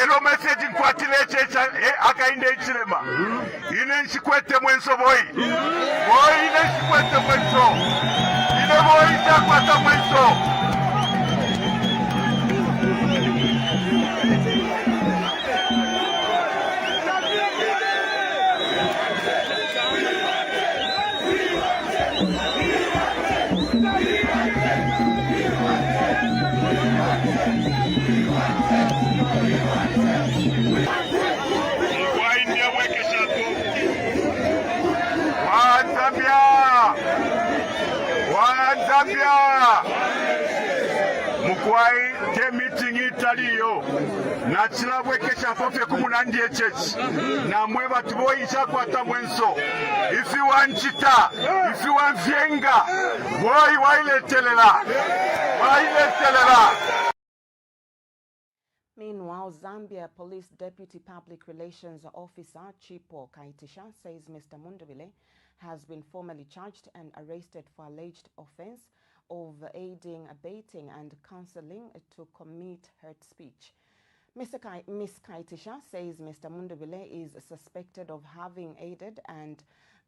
Lero message nkwatile checha akainde ichilema. Ine nchikwete mwenso boy. Boy ine nchikwete mwenso. Ine boy chakwata mwenso. Mukwai te meeting italiyo na chilabwe kesha fofe kumunandie chechi na mweba tuboi chakwata mwenso ifi wanchita ifi wanvyenga woi waile telela. Meanwhile, Zambia Police Deputy Public Relations Officer Chipo Kaitisha says Mr. Mundubile has been formally charged and arrested for alleged offense of aiding, abetting and counseling to commit hate speech. Ms. Kaitisha says Mr. Mundubile is suspected of having aided and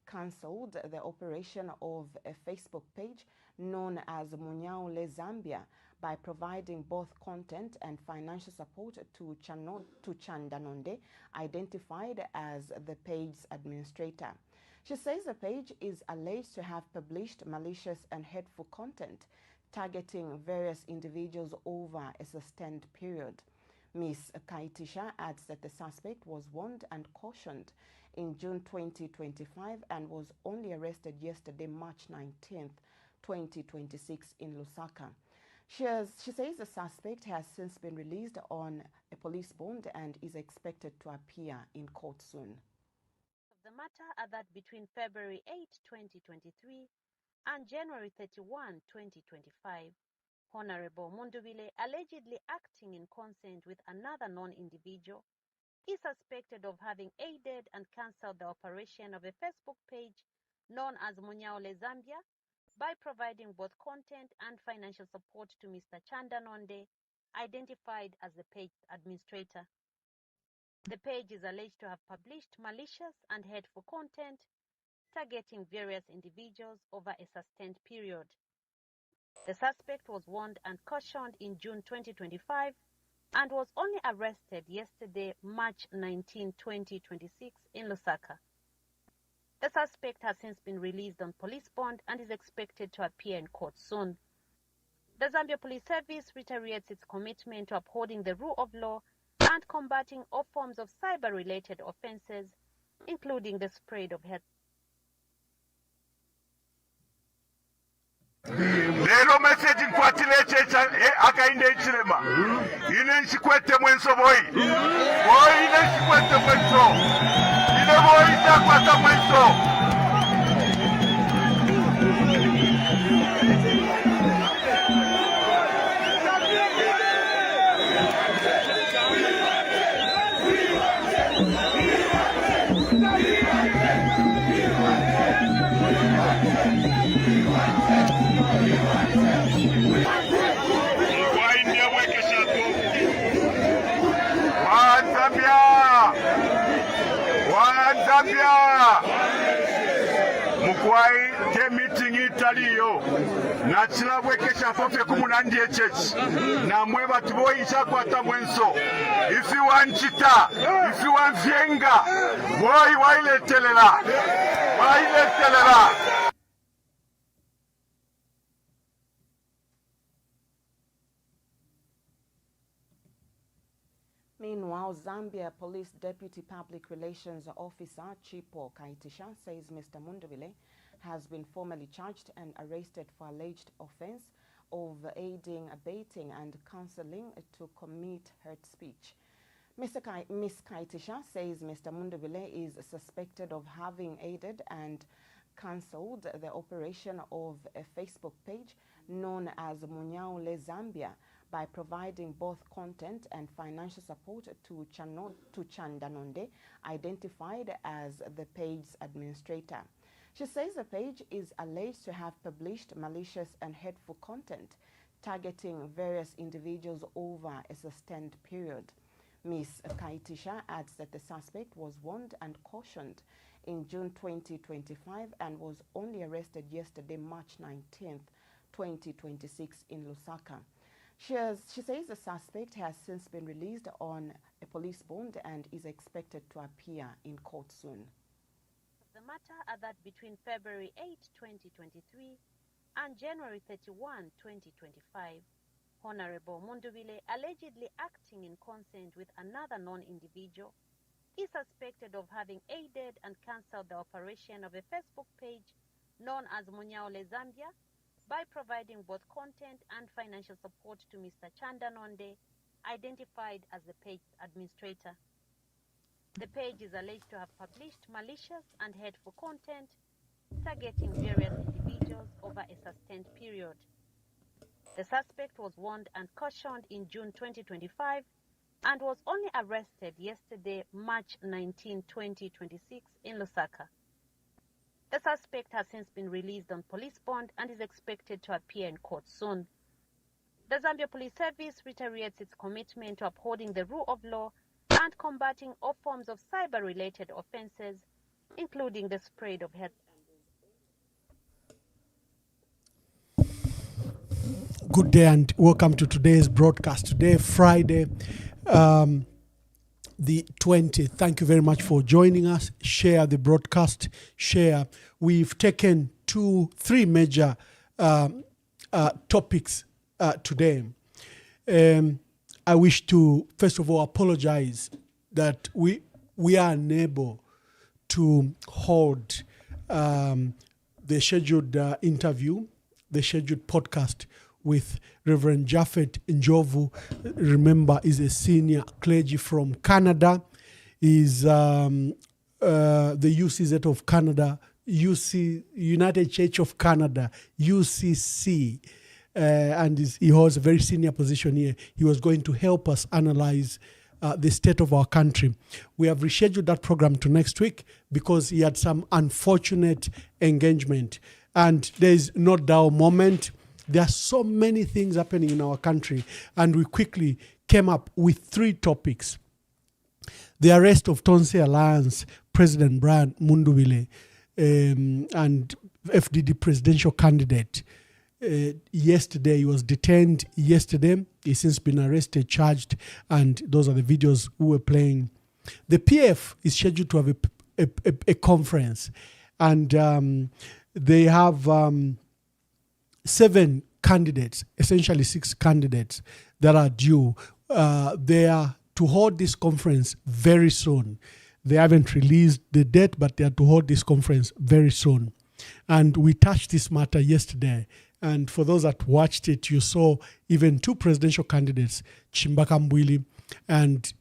cancelled the operation of a Facebook page known as Munyaule Zambia by providing both content and financial support to Chandanonde, identified as the page's administrator. She says the page is alleged to have published malicious and hateful content targeting various individuals over a sustained period. Ms. Kaitisha adds that the suspect was warned and cautioned in June 2025 and was only arrested yesterday, March 19th, 2026 in Lusaka. She says the suspect has since been released on a police bond and is expected to appear in court soon. The matter are that between February 8, 2023 and January 31, 2025, Honorable Mundubile, allegedly acting in consent with another non-individual, is suspected of having aided and cancelled the operation of a Facebook page known as Munyaule Zambia by providing both content and financial support to Mr. Chandanonde, identified as the page administrator. The page is alleged to have published malicious and hateful content targeting various individuals over a sustained period. The suspect was warned and cautioned in June 2025 and was only arrested yesterday, March 19, 2026 in Lusaka. The suspect has since been released on police bond and is expected to appear in court soon. The Zambia Police Service reiterates its commitment to upholding the rule of law and combating all forms of cyber-related offenses, including the spread of hate. Lero message nkwatile checha akainde ichilema. Ine nchikwete mwenso boy. Boy ine nchikwete mwenso. Ine boy chakwata mwenso. Mukwai te meeting italiyo na chilabwe kesha fofe kumunandie chechi na mweba tuboi chakwata mwenso ifi wanchita ifi wanvyenga woi waile telela. Meanwhile, Zambia Police Deputy Public Relations Officer Chipo Kaitisha says Mr. Mundubile has been formally charged and arrested for alleged offense of aiding, abetting and counseling to commit hate speech. Ms. Kaitisha says Mr. Mundubile is suspected of having aided and cancelled the operation of a Facebook page known as Munyaule Zambia by providing both content and financial support to Chandanonde, identified as the page's administrator. She says the page is alleged to have published malicious and hateful content targeting various individuals over a sustained period. Ms. Kaitisha adds that the suspect was warned and cautioned in June 2025 and was only arrested yesterday, March 19th, 2026 in Lusaka. She says the suspect has since been released on a police bond and is expected to appear in court soon. The matter are that between February 8, 2023 and January 31, 2025, Honorable Munduvile, allegedly acting in consent with another non-individual, is suspected of having aided and cancelled the operation of a Facebook page known as Munyaole Zambia by providing both content and financial support to Mr. Chanda Nonde, identified as the page's administrator. The page is alleged to have published malicious and hateful content targeting various individuals over a sustained period. The suspect was warned and cautioned in June 2025 and was only arrested yesterday, March 19, 2026 in Lusaka. The suspect has since been released on police bond and is expected to appear in court soon. The Zambia Police Service reiterates its commitment to upholding the rule of law and combating all forms of cyber-related offenses, including the spread of hate. Good day and welcome to today's broadcast. Today, Friday, the 20th. Thank you very much for joining us. Share the broadcast. Share. We've taken three major topics today. I wish to, first of all, apologize that we are unable to hold the scheduled interview, the scheduled podcast with Reverend Japhet Njovu. Remember, is a senior clergy from Canada. Is the UCZ of Canada, United Church of Canada, UCC, and he holds a very senior position here. He was going to help us analyze the state of our country. We have rescheduled that program to next week because he had some unfortunate engagement. And there is no doubt moment. There are so many things happening in our country, and we quickly came up with three topics. The arrest of Tonse Alliance President Brian Munduvile and FDD presidential candidate. Yesterday, he was detained yesterday. He's since been arrested, charged, and those are the videos we were playing. The PF is scheduled to have a conference, and they have 7 candidates, essentially 6 candidates that are due. They are to hold this conference very soon. They haven't released the date, but they are to hold this conference very soon. And we touched this matter yesterday. And for those that watched it, you saw even 2 presidential candidates, Chimbaka Mbwili and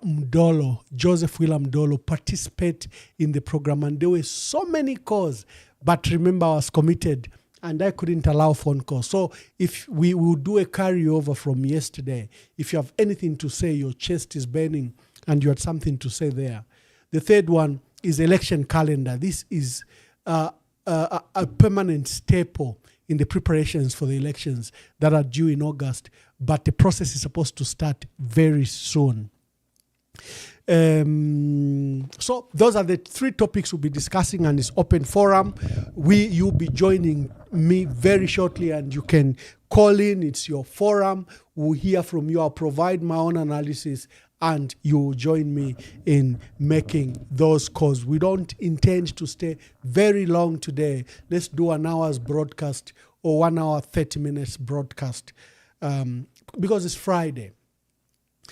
Mdolo, Joseph William Mdolo, participate in the program. And there were so many calls. But remember, I was committed and I couldn't allow phone calls. So if we will do a carryover from yesterday, if you have anything to say, your chest is burning and you had something to say there. The third one is election calendar. This is a permanent staple in the preparations for the elections that are due in August, but the process is supposed to start very soon. So those are the 3 topics we'll be discussing, and it's open forum. You'll be joining me very shortly, and you can call in. It's your forum. We'll hear from you. I'll provide my own analysis, and you'll join me in making those calls. We don't intend to stay very long today. Let's do an hour's broadcast or 1 hour, 30 minutes broadcast because it's Friday.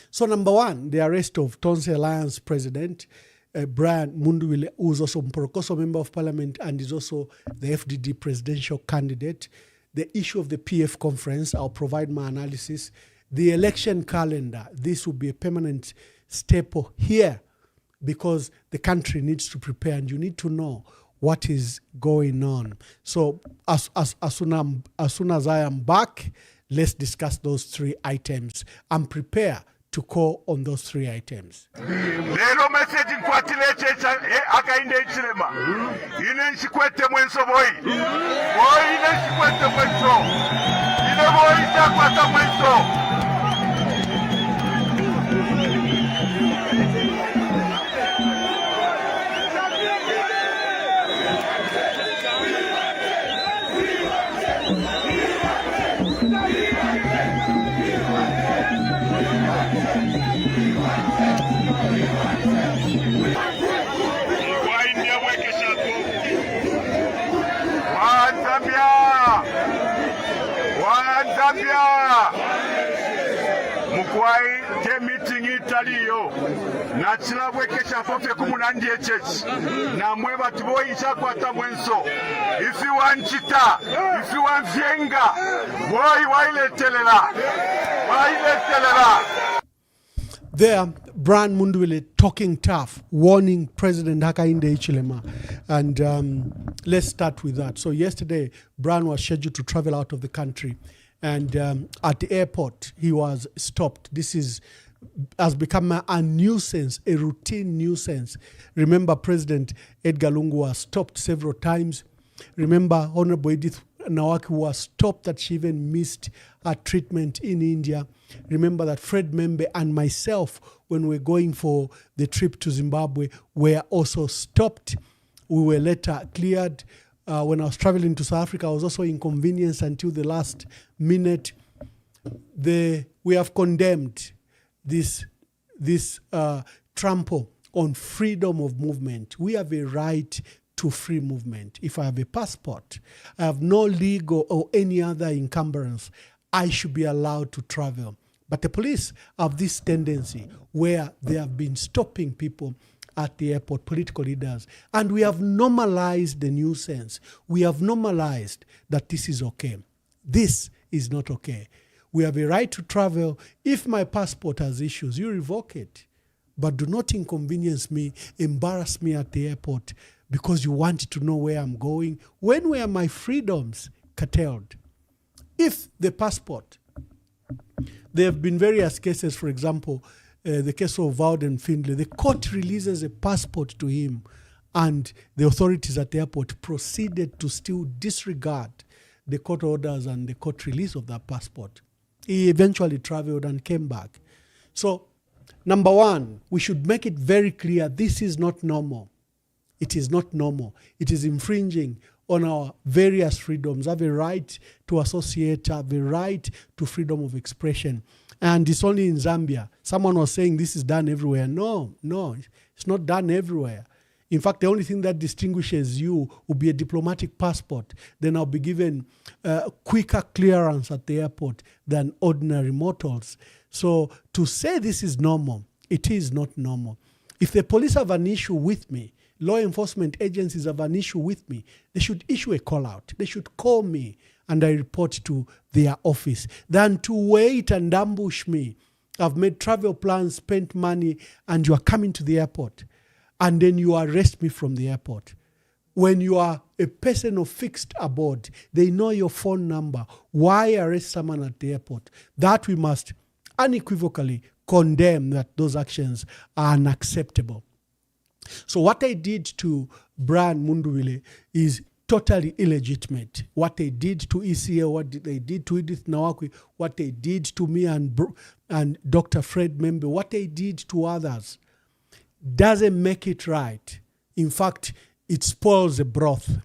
So number 1, the arrest of Tonse Alliance President Brian Munduvile, who is also Mporokoso Member of Parliament and is also the FDD presidential candidate. The issue of the PF conference, I'll provide my analysis. The election calendar, this will be a permanent staple here because the country needs to prepare and you need to know what is going on. So as soon as I am back, let's discuss those 3 items and prepare to call on those 3 items. Lero message nkwatile checha akainde ichilema. Ine nchikwete mwenso boy. Boy ine nchikwete mwenso. Ine boy chakwata mwenso. kwaite meeting italiyo na chilabwe kesha pofe kumunandi echech na mwe batu boyincha kwata mwenso ifi wanchita ifi wanvyenga boy wailetelela. There, Brian Mundubile talking tough, warning President Hakainde Hichilema. And let's start with that. So yesterday, Brian was scheduled to travel out of the country. And at the airport, he was stopped. This has become a nuisance, a routine nuisance. Remember, President Edgar Lungu was stopped several times. Remember, Honorable Edith Nawaki was stopped that she even missed her treatment in India. Remember that Fred Membe and myself, when we were going for the trip to Zimbabwe, were also stopped. We were later cleared. When I was traveling to South Africa, I was also inconvenienced until the last minute. We have condemned this trample on freedom of movement. We have a right to free movement. If I have a passport, I have no legal or any other encumbrance, I should be allowed to travel. But the police have this tendency where they have been stopping people at the airport, political leaders, and we have normalized the nuisance. We have normalized that this is okay. This is not okay. We have a right to travel. If my passport has issues, you revoke it. But do not inconvenience me, embarrass me at the airport because you want to know where I'm going. When were my freedoms curtailed? If the passport, there have been various cases, for example, the case of Vauden Findlay, the court releases a passport to him and the authorities at the airport proceeded to still disregard the court orders and the court release of that passport. He eventually traveled and came back. So, number one, we should make it very clear this is not normal. It is not normal. It is infringing on our various freedoms. I have a right to associate, I have a right to freedom of expression. And it's only in Zambia. Someone was saying this is done everywhere. No, it's not done everywhere. In fact, the only thing that distinguishes you will be a diplomatic passport. Then I'll be given quicker clearance at the airport than ordinary mortals. So to say this is normal, it is not normal. If the police have an issue with me, law enforcement agencies have an issue with me, they should issue a call out. They should call me and I report to their office than to wait and ambush me. I've made travel plans, spent money, and you are coming to the airport. And then you arrest me from the airport. When you are a person of fixed abode, they know your phone number. Why arrest someone at the airport? That we must unequivocally condemn, that those actions are unacceptable. So what I did to Brian Mundubile is totally illegitimate. What they did to ECA, what they did to Edith Nawaki, what they did to me and Dr. Fred Membe, what they did to others doesn't make it right. In fact, it spoils the broth.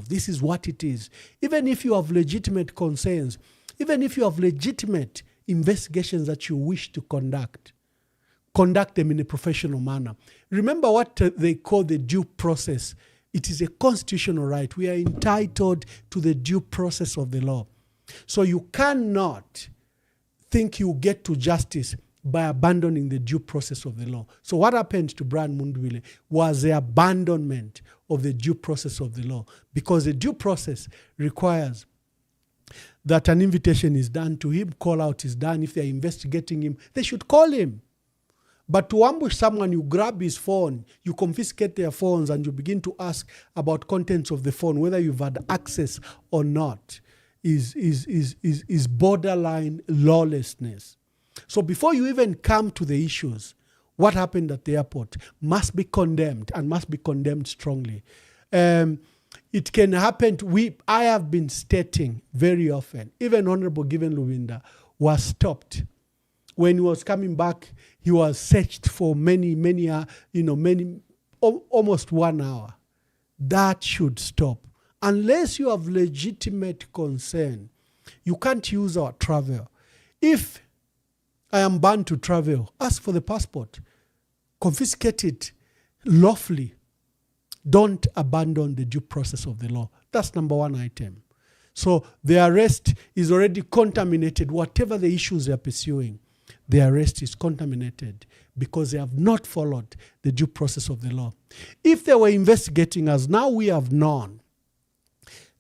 This is what it is. Even if you have legitimate concerns, even if you have legitimate investigations that you wish to conduct them in a professional manner. Remember what they call the due process. It is a constitutional right. We are entitled to the due process of the law. So you cannot think you get to justice by abandoning the due process of the law. So what happened to Brian Mundubile was the abandonment of the due process of the law, because the due process requires that an invitation is done to him, call out is done. If they're investigating him, they should call him. But to ambush someone, you grab his phone, you confiscate their phones, and you begin to ask about contents of the phone, whether you've had access or not, is borderline lawlessness. So before you even come to the issues, what happened at the airport must be condemned, and must be condemned strongly. It can happen. I have been stating very often, even Honorable Given Lubinda was stopped. When he was coming back, he was searched for almost 1 hour. That should stop. Unless you have legitimate concern, you can't use our travel. If I am banned to travel, ask for the passport. Confiscate it lawfully. Don't abandon the due process of the law. That's number one item. So the arrest is already contaminated. Whatever the issues they are pursuing, the arrest is contaminated because they have not followed the due process of the law. If they were investigating us, now we have known,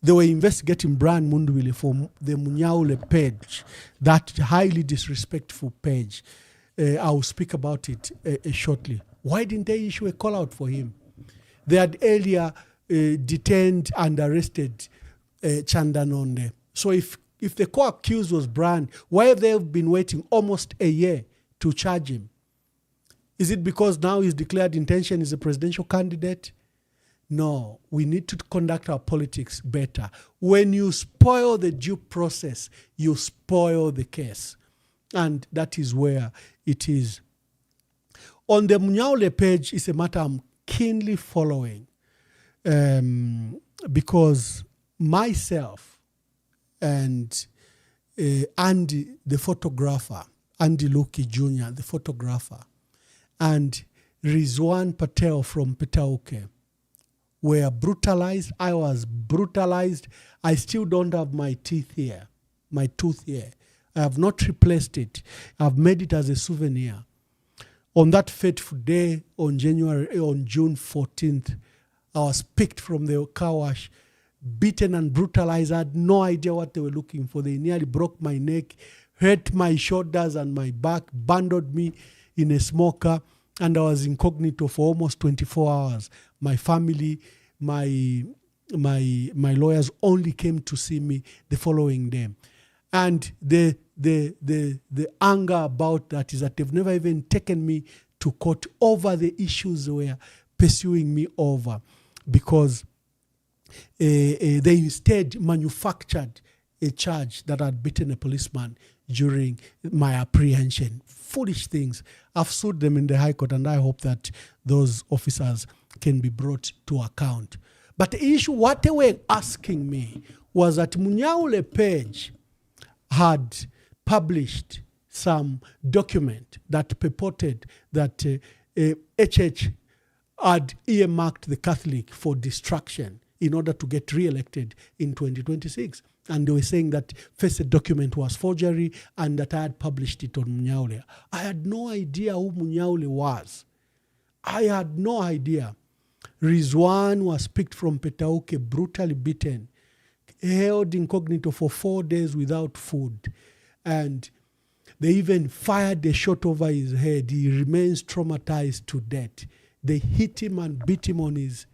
they were investigating Brian Mundubile for the Munyaule page, that highly disrespectful page. I will speak about it shortly. Why didn't they issue a call out for him? They had earlier detained and arrested Chandanonde. So if the co-accused was Brian, why have they been waiting almost a year to charge him? Is it because now his declared intention is a presidential candidate? No, we need to conduct our politics better. When you spoil the due process, you spoil the case. And that is where it is. On the Munyaule page, it's a matter I'm keenly following because myself and Andy, the photographer, Andy Luki Jr., the photographer, and Rizwan Patel from Petauke were brutalized. I was brutalized. I still don't have my tooth here. I have not replaced it. I've made it as a souvenir. On that fateful day, on June 14th, I was picked from the car wash, beaten and brutalized. I had no idea what they were looking for. They nearly broke my neck, hurt my shoulders and my back, bundled me in a smoker, and I was incognito for almost 24 hours. My family, my lawyers only came to see me the following day. And the anger about that is that they've never even taken me to court over the issues they were pursuing me over, because they instead manufactured a charge that I'd beaten a policeman during my apprehension. Foolish things. I've sued them in the High Court, and I hope that those officers can be brought to account. But the issue, what they were asking me was that Munyaule page had published some document that purported that HH had earmarked the Catholic for destruction in order to get re-elected in 2026. And they were saying that first the document was forgery and that I had published it on Munyaule. I had no idea who Munyaule was. I had no idea. Rizwan was picked from Petauke, brutally beaten, held incognito for 4 days without food. And they even fired a shot over his head. He remains traumatized to death. They hit him and beat him on his...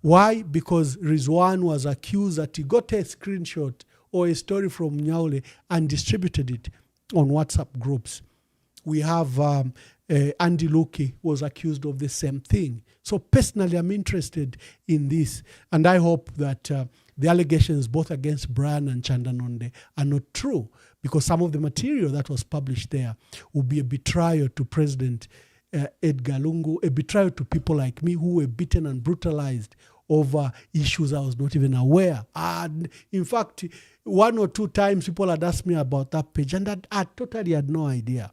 Why? Because Rizwan was accused that he got a screenshot or a story from Nyaule and distributed it on WhatsApp groups. We have Andy Luki was accused of the same thing. So personally, I'm interested in this, and I hope that the allegations both against Brian and Chandanonde are not true, because some of the material that was published there will be a betrayal to President Edgar Lungu, a betrayal to people like me who were beaten and brutalized over issues I was not even aware. And in fact, 1 or 2 times people had asked me about that page, and that I totally had no idea.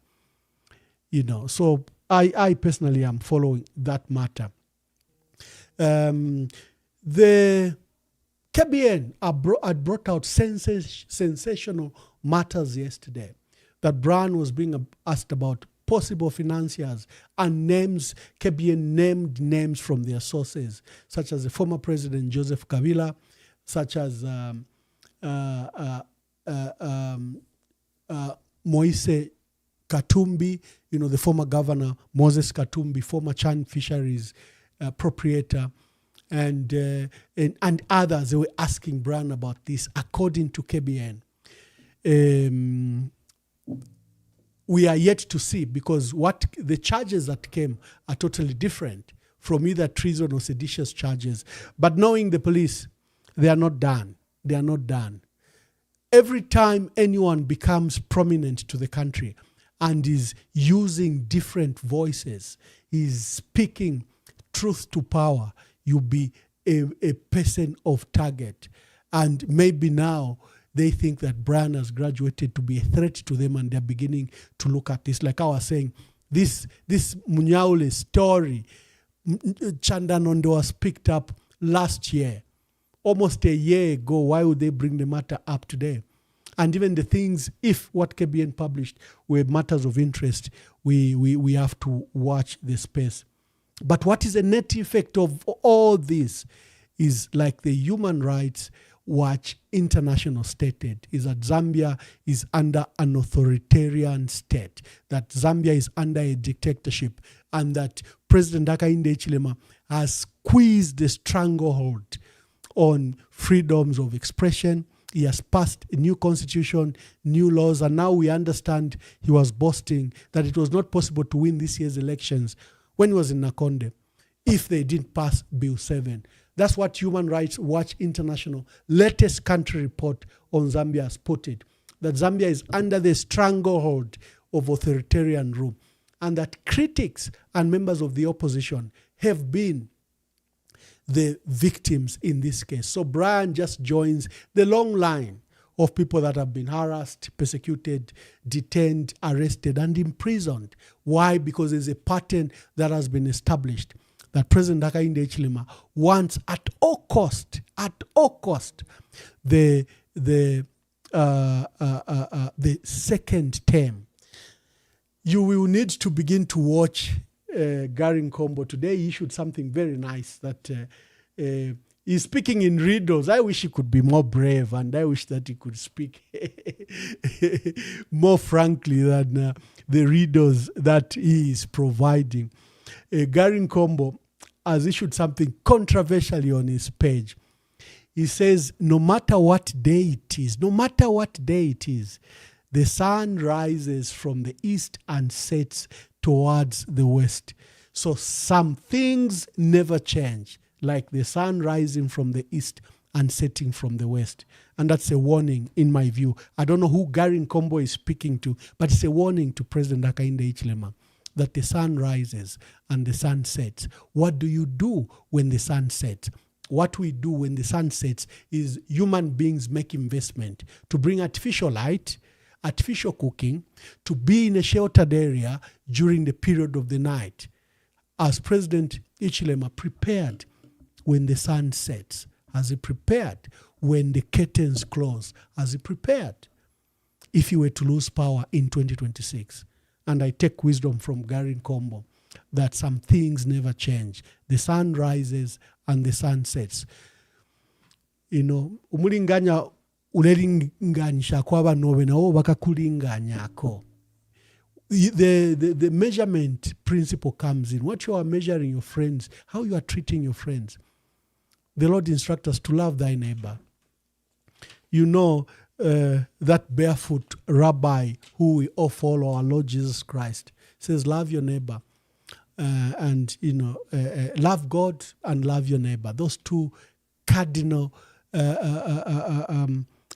You know, so I personally am following that matter. The KBN had brought out sensational matters yesterday, that Brian was being asked about possible financiers, and names, KBN named names from their sources, such as the former President Joseph Kabila, such as Moise Katumbi, you know, the former governor, Moses Katumbi, former Chan Fisheries proprietor, and others. They were asking Brian about this, according to KBN. We are yet to see, because what the charges that came are totally different from either treason or seditious charges. But knowing the police, they are not done. They are not done. Every time anyone becomes prominent to the country and is using different voices, is speaking truth to power, you'll be a person of target. And maybe now they think that Brian has graduated to be a threat to them, and they're beginning to look at this. Like I was saying, this Munyaule story, Chandanonde was picked up last year almost a year ago. Why would they bring the matter up today? And even the things, if what KBN published were matters of interest, we have to watch the space. But what is the net effect of all this is, like the Human Rights Watch International stated, is that Zambia is under an authoritarian state, that Zambia is under a dictatorship, and that President Hakainde Hichilema has squeezed the stranglehold on freedoms of expression. He has passed a new constitution, new laws, and now we understand he was boasting that it was not possible to win this year's elections when he was in Nakonde if they didn't pass Bill 7. That's what Human Rights Watch International latest country report on Zambia has put it, that Zambia is under the stranglehold of authoritarian rule, and that critics and members of the opposition have been the victims in this case. So Brian just joins the long line of people that have been harassed, persecuted, detained, arrested, and imprisoned. Why? Because there's a pattern that has been established that President Hakainde Hichilema wants at all cost, the second term. You will need to begin to watch Gary Nkombo. Today he issued something very nice that he's speaking in riddles. I wish he could be more brave, and I wish that he could speak more frankly than the riddles that he is providing. Gary Nkombo has issued something controversially on his page. He says, no matter what day it is, the sun rises from the east and sets towards the west. So some things never change, like the sun rising from the east and setting from the west. And that's a warning, in my view. I don't know who Gary Nkombo is speaking to, but it's a warning to President Hakainde Hichilema that the sun rises and the sun sets. What do you do when the sun sets? What we do when the sun sets is human beings make investment to bring artificial light, artificial cooking, to be in a sheltered area during the period of the night. As President Hichilema prepared when the sun sets, as he prepared when the curtains close, as he prepared if he were to lose power in 2026. And I take wisdom from Gary Nkombo that some things never change. The sun rises and the sun sets. You know, umulinganya ulelinganyisha kwa banobe na bakakulinganyako. The measurement principle comes in. What you are measuring your friends, how you are treating your friends. The Lord instructs us to love thy neighbor. You know, that barefoot rabbi who we all follow, our Lord Jesus Christ, says, love your neighbor. And, you know, love God and love your neighbor. Those two cardinal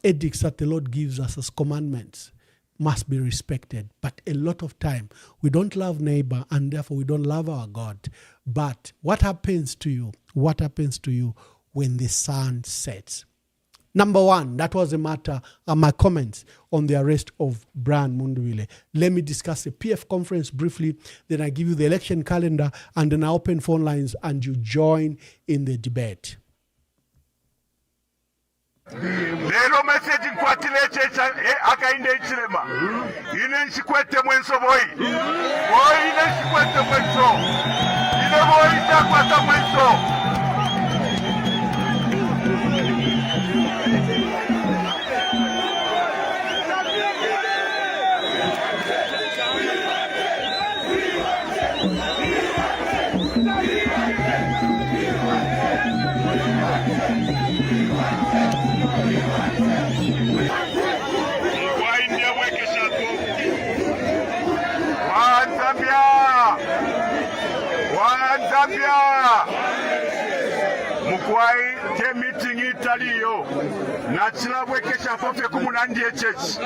edicts that the Lord gives us as commandments must be respected. But a lot of time, we don't love neighbor, and therefore we don't love our God. But what happens to you? What happens to you when the sun sets? Number one, that was the matter, my comments on the arrest of Brian Mundubile. Let me discuss the PF conference briefly, then I give you the election calendar, and then I open phone lines and you join in the debate. Lero message nkwatile checha Hakainde Hichilema. Ine nchikwete mwenso boy. Boy ine nchikwete mwenso. Ine boy chakwata mwenso. Mukwai te meeting italiyo na chilabwe kesha fofe kumunandi echechi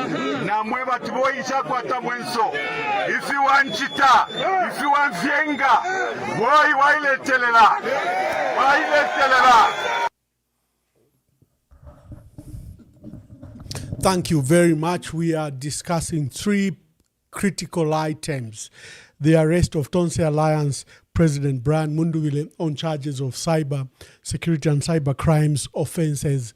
na mweba tiboi chakwata mwenso ifi wanchita ifi wanvyenga boi waile telela. Thank you very much. We are discussing three critical items: the arrest of Tonse Alliance President Brian Mundubile on charges of cyber security and cyber crimes offenses,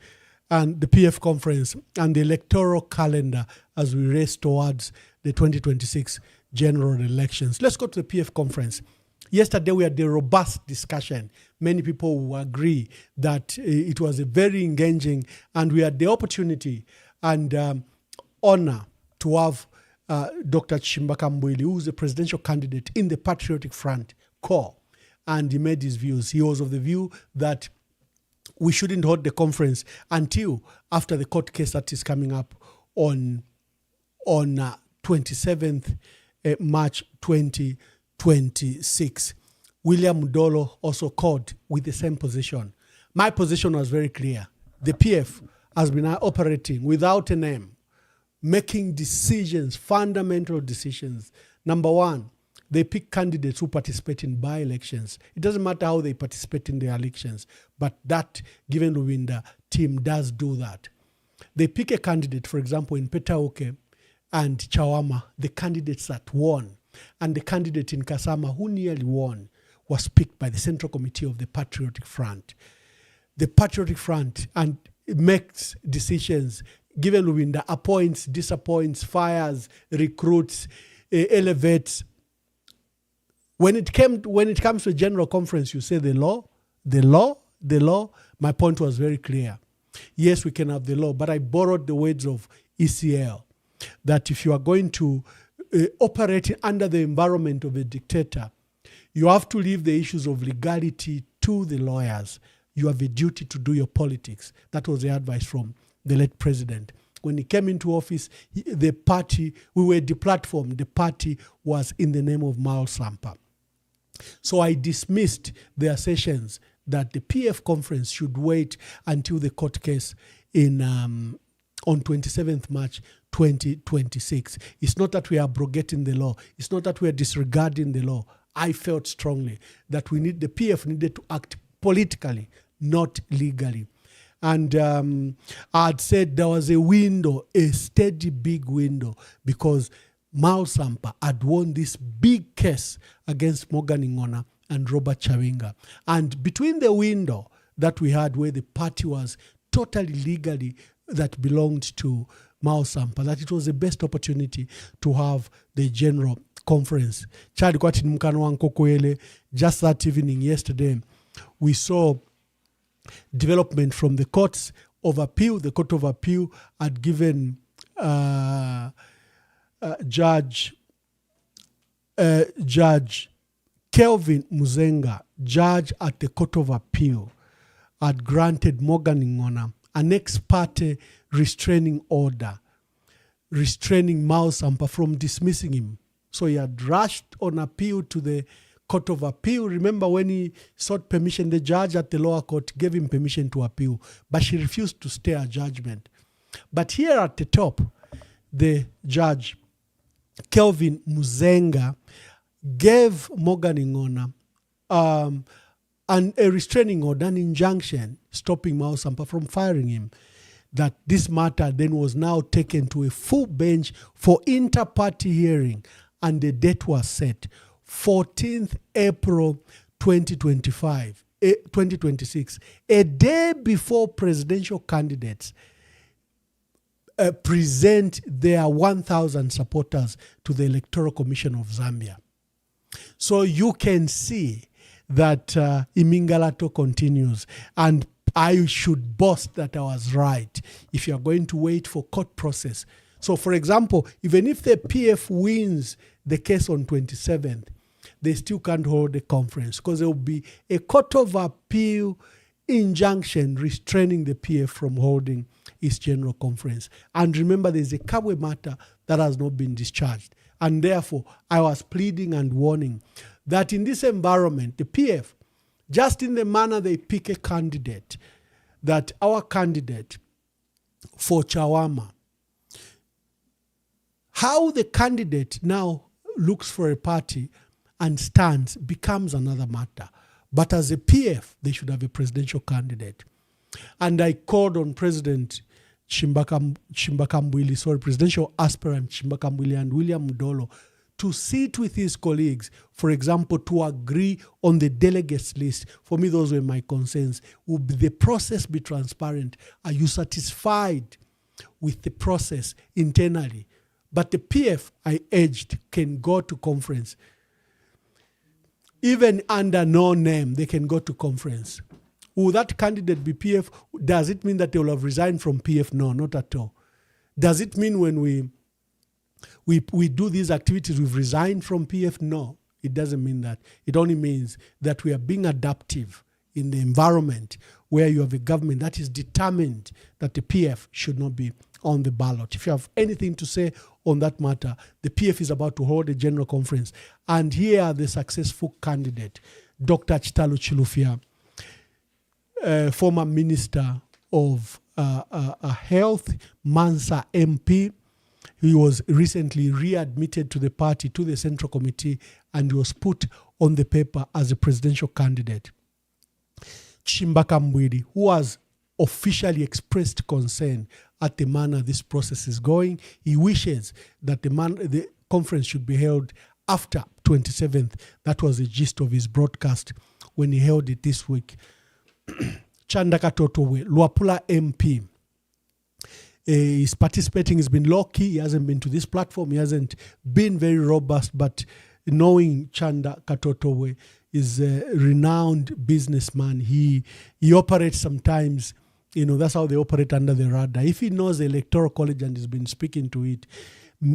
and the PF conference and the electoral calendar as we race towards the 2026 general elections. Let's go to the PF conference. Yesterday we had a robust discussion. Many people will agree that it was a very engaging, and we had the opportunity and honor to have Dr. Chimbaka Mbwili, who is a presidential candidate in the Patriotic Front core, and he made his views. He was of the view that we shouldn't hold the conference until after the court case that is coming up on 27th March 2026. William Mdolo also called with the same position. My position was very clear. The PF has been operating without a name, making decisions, fundamental decisions. Number one, they pick candidates who participate in by-elections. It doesn't matter how they participate in the elections, but that, given Luwinda team, does do that. They pick a candidate, for example, in Petauke and Chawama, the candidates that won, and the candidate in Kasama who nearly won was picked by the Central Committee of the Patriotic Front. The Patriotic Front and makes decisions, given Luwinda appoints, disappoints, fires, recruits, elevates. When it comes to a general conference, you say the law. My point was very clear. Yes, we can have the law, but I borrowed the words of ECL, that if you are going to operate under the environment of a dictator, you have to leave the issues of legality to the lawyers. You have a duty to do your politics. That was the advice from the late president. When he came into office, the party, we were deplatformed. The party was in the name of Mal Sampa. So I dismissed the assertions that the PF conference should wait until the court case on 27th March 2026. It's not that we are abrogating the law. It's not that we are disregarding the law. I felt strongly that the PF needed to act politically, not legally. And I'd said there was a window, a steady big window, because Mal Sampa had won this big case against Morgan Ngona and Robert Chawinga. And between the window that we had where the party was totally legally that belonged to Mal Sampa, that it was the best opportunity to have the general conference. Just that evening, yesterday, we saw development from the courts of appeal. The Court of Appeal had given Judge Kelvin Muzenga, judge at the Court of Appeal, had granted Morgan Ngona an ex parte restraining order, restraining Mal Sampa from dismissing him. So he had rushed on appeal to the Court of Appeal. Remember when he sought permission, the judge at the lower court gave him permission to appeal, but she refused to stay her judgment. But here at the top, the judge, Kelvin Muzenga, gave Morgan Ngona a restraining order, an injunction, stopping Mal Sampa from firing him. That this matter then was now taken to a full bench for inter-party hearing, and the date was set, 14th April 2026, a day before presidential candidates present their 1,000 supporters to the Electoral Commission of Zambia. So you can see that Imingalato continues, and I should boast that I was right if you are going to wait for court process. So, for example, even if the PF wins the case on 27th, they still can't hold a conference because there will be a Court of Appeal injunction restraining the PF from holding its general conference. And remember, there's a Kabwe matter that has not been discharged. And therefore, I was pleading and warning that in this environment, the PF, just in the manner they pick a candidate, that our candidate for Chawama, how the candidate now looks for a party and stands becomes another matter. But as a PF, they should have a presidential candidate. And I called on President Chimbaka Mbwili, presidential aspirant Chimbaka Mbwili and William Mdolo to sit with his colleagues, for example, to agree on the delegates list. For me, those were my concerns. Would the process be transparent? Are you satisfied with the process internally? But the PF, I urged, can go to conference. Even under no name, they can go to conference. Will that candidate be PF? Does it mean that they will have resigned from PF? No, not at all. Does it mean when we do these activities, we've resigned from PF? No, it doesn't mean that. It only means that we are being adaptive in the environment where you have a government that is determined that the PF should not be on the ballot. If you have anything to say on that matter, the PF is about to hold a general conference. And here are the successful candidate, Dr. Chitalo Chilufya, former Minister of Health, Mansa MP. He was recently readmitted to the party, to the Central Committee, and was put on the paper as a presidential candidate. Chimbaka Mbwidi, who has officially expressed concern at the manner this process is going. He wishes that the conference should be held after 27th. That was the gist of his broadcast when he held it this week. Chandaka Totowe, Luapula MP, is participating. He's been low-key. He hasn't been to this platform. He hasn't been very robust, but knowing Chanda Katotowe is a renowned businessman. He operates sometimes, that's how they operate under the radar. If he knows the Electoral College and has been speaking to it,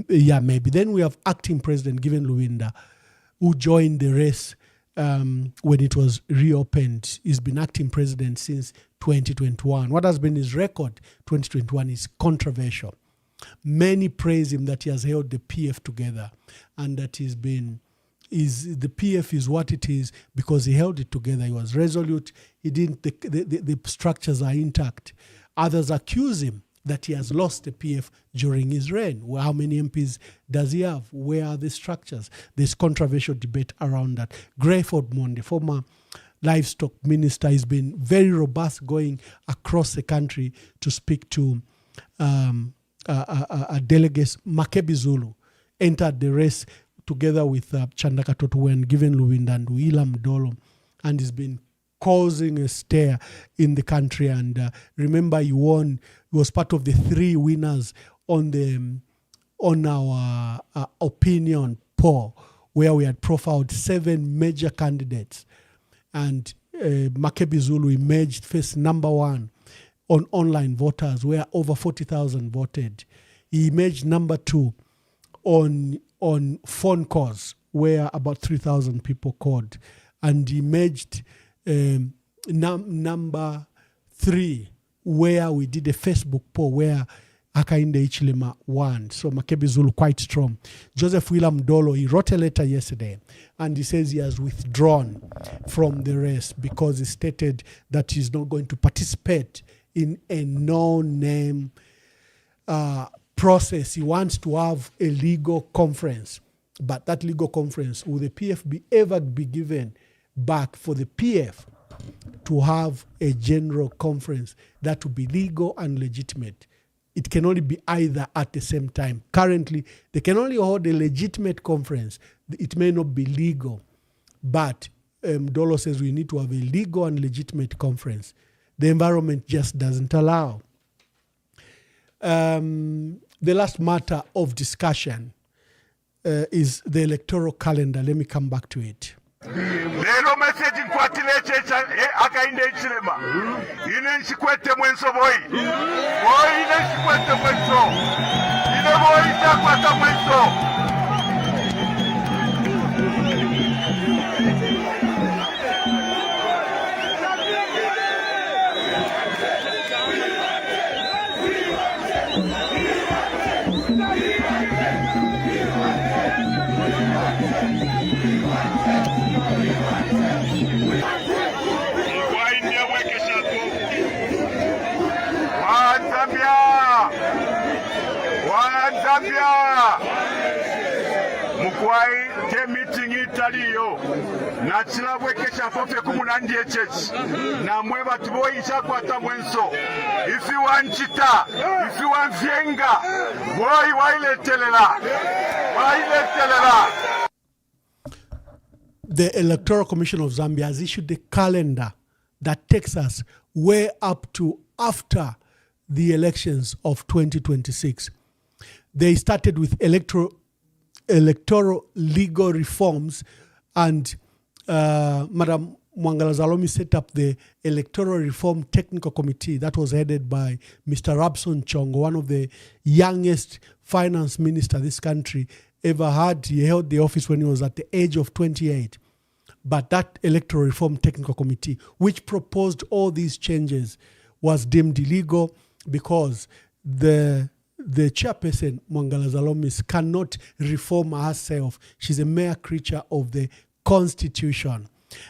yeah, maybe. Then we have acting president, Given Luwinda, who joined the race when it was reopened. He's been acting president since 2021. What has been his record 2021 is controversial. Many praise him that he has held the PF together and that the PF is what it is because he held it together. He was resolute. He didn't. The structures are intact. Others accuse him that he has lost the PF during his reign. Well, how many MPs does he have? Where are the structures? There's controversial debate around that. Greyford Monde, former livestock minister, has been very robust going across the country to speak to delegates. Makebi Zulu entered the race together with Chandaka Totowe and Given Luwinda and Wila Mdolo, and has been causing a stir in the country. And remember, he won. He was part of the 3 winners on our opinion poll, where we had profiled 7 major candidates. And Makebi Zulu emerged first number 1 on online voters, where over 40,000 voted. He emerged number 2 on phone calls, where about 3,000 people called. And he emerged number 3, where we did a Facebook poll where Hakainde Hichilema won. So Makebi Zulu quite strong. Joseph William Dolo, he wrote a letter yesterday and he says he has withdrawn from the race because he stated that he's not going to participate in a no-name process. He wants to have a legal conference. But that legal conference, will the PF ever be given back for the PF to have a general conference that will be legal and legitimate? It can only be either at the same time. Currently, they can only hold a legitimate conference. It may not be legal, but Dolo says we need to have a legal and legitimate conference. The environment just doesn't allow. The last matter of discussion is the electoral calendar. Let me come back to it. Lero message nkwatile checha Hakainde Hichilema ine nchikwete mwenso boy ine nchikwete mwenso ine boy chakwata mwenso. Mukwai te meeting italiyo na chilabwe kesha pofe kumunandi echech na mweba tiboi chakwata mwenso ifi wanchita ifi wanvyenga boi wailetelela. The Electoral Commission of Zambia has issued a calendar that takes us way up to after the elections of 2026. They started with electoral legal reforms, and Madam Mwangala Zalomi set up the Electoral Reform Technical Committee that was headed by Mr. Rabson Chongo, one of the youngest finance minister this country ever had. He held the office when he was at the age of 28. But that Electoral Reform Technical Committee, which proposed all these changes, was deemed illegal because the chairperson, Mwangala Zalomi, cannot reform herself. She's a mere creature of the Constitution.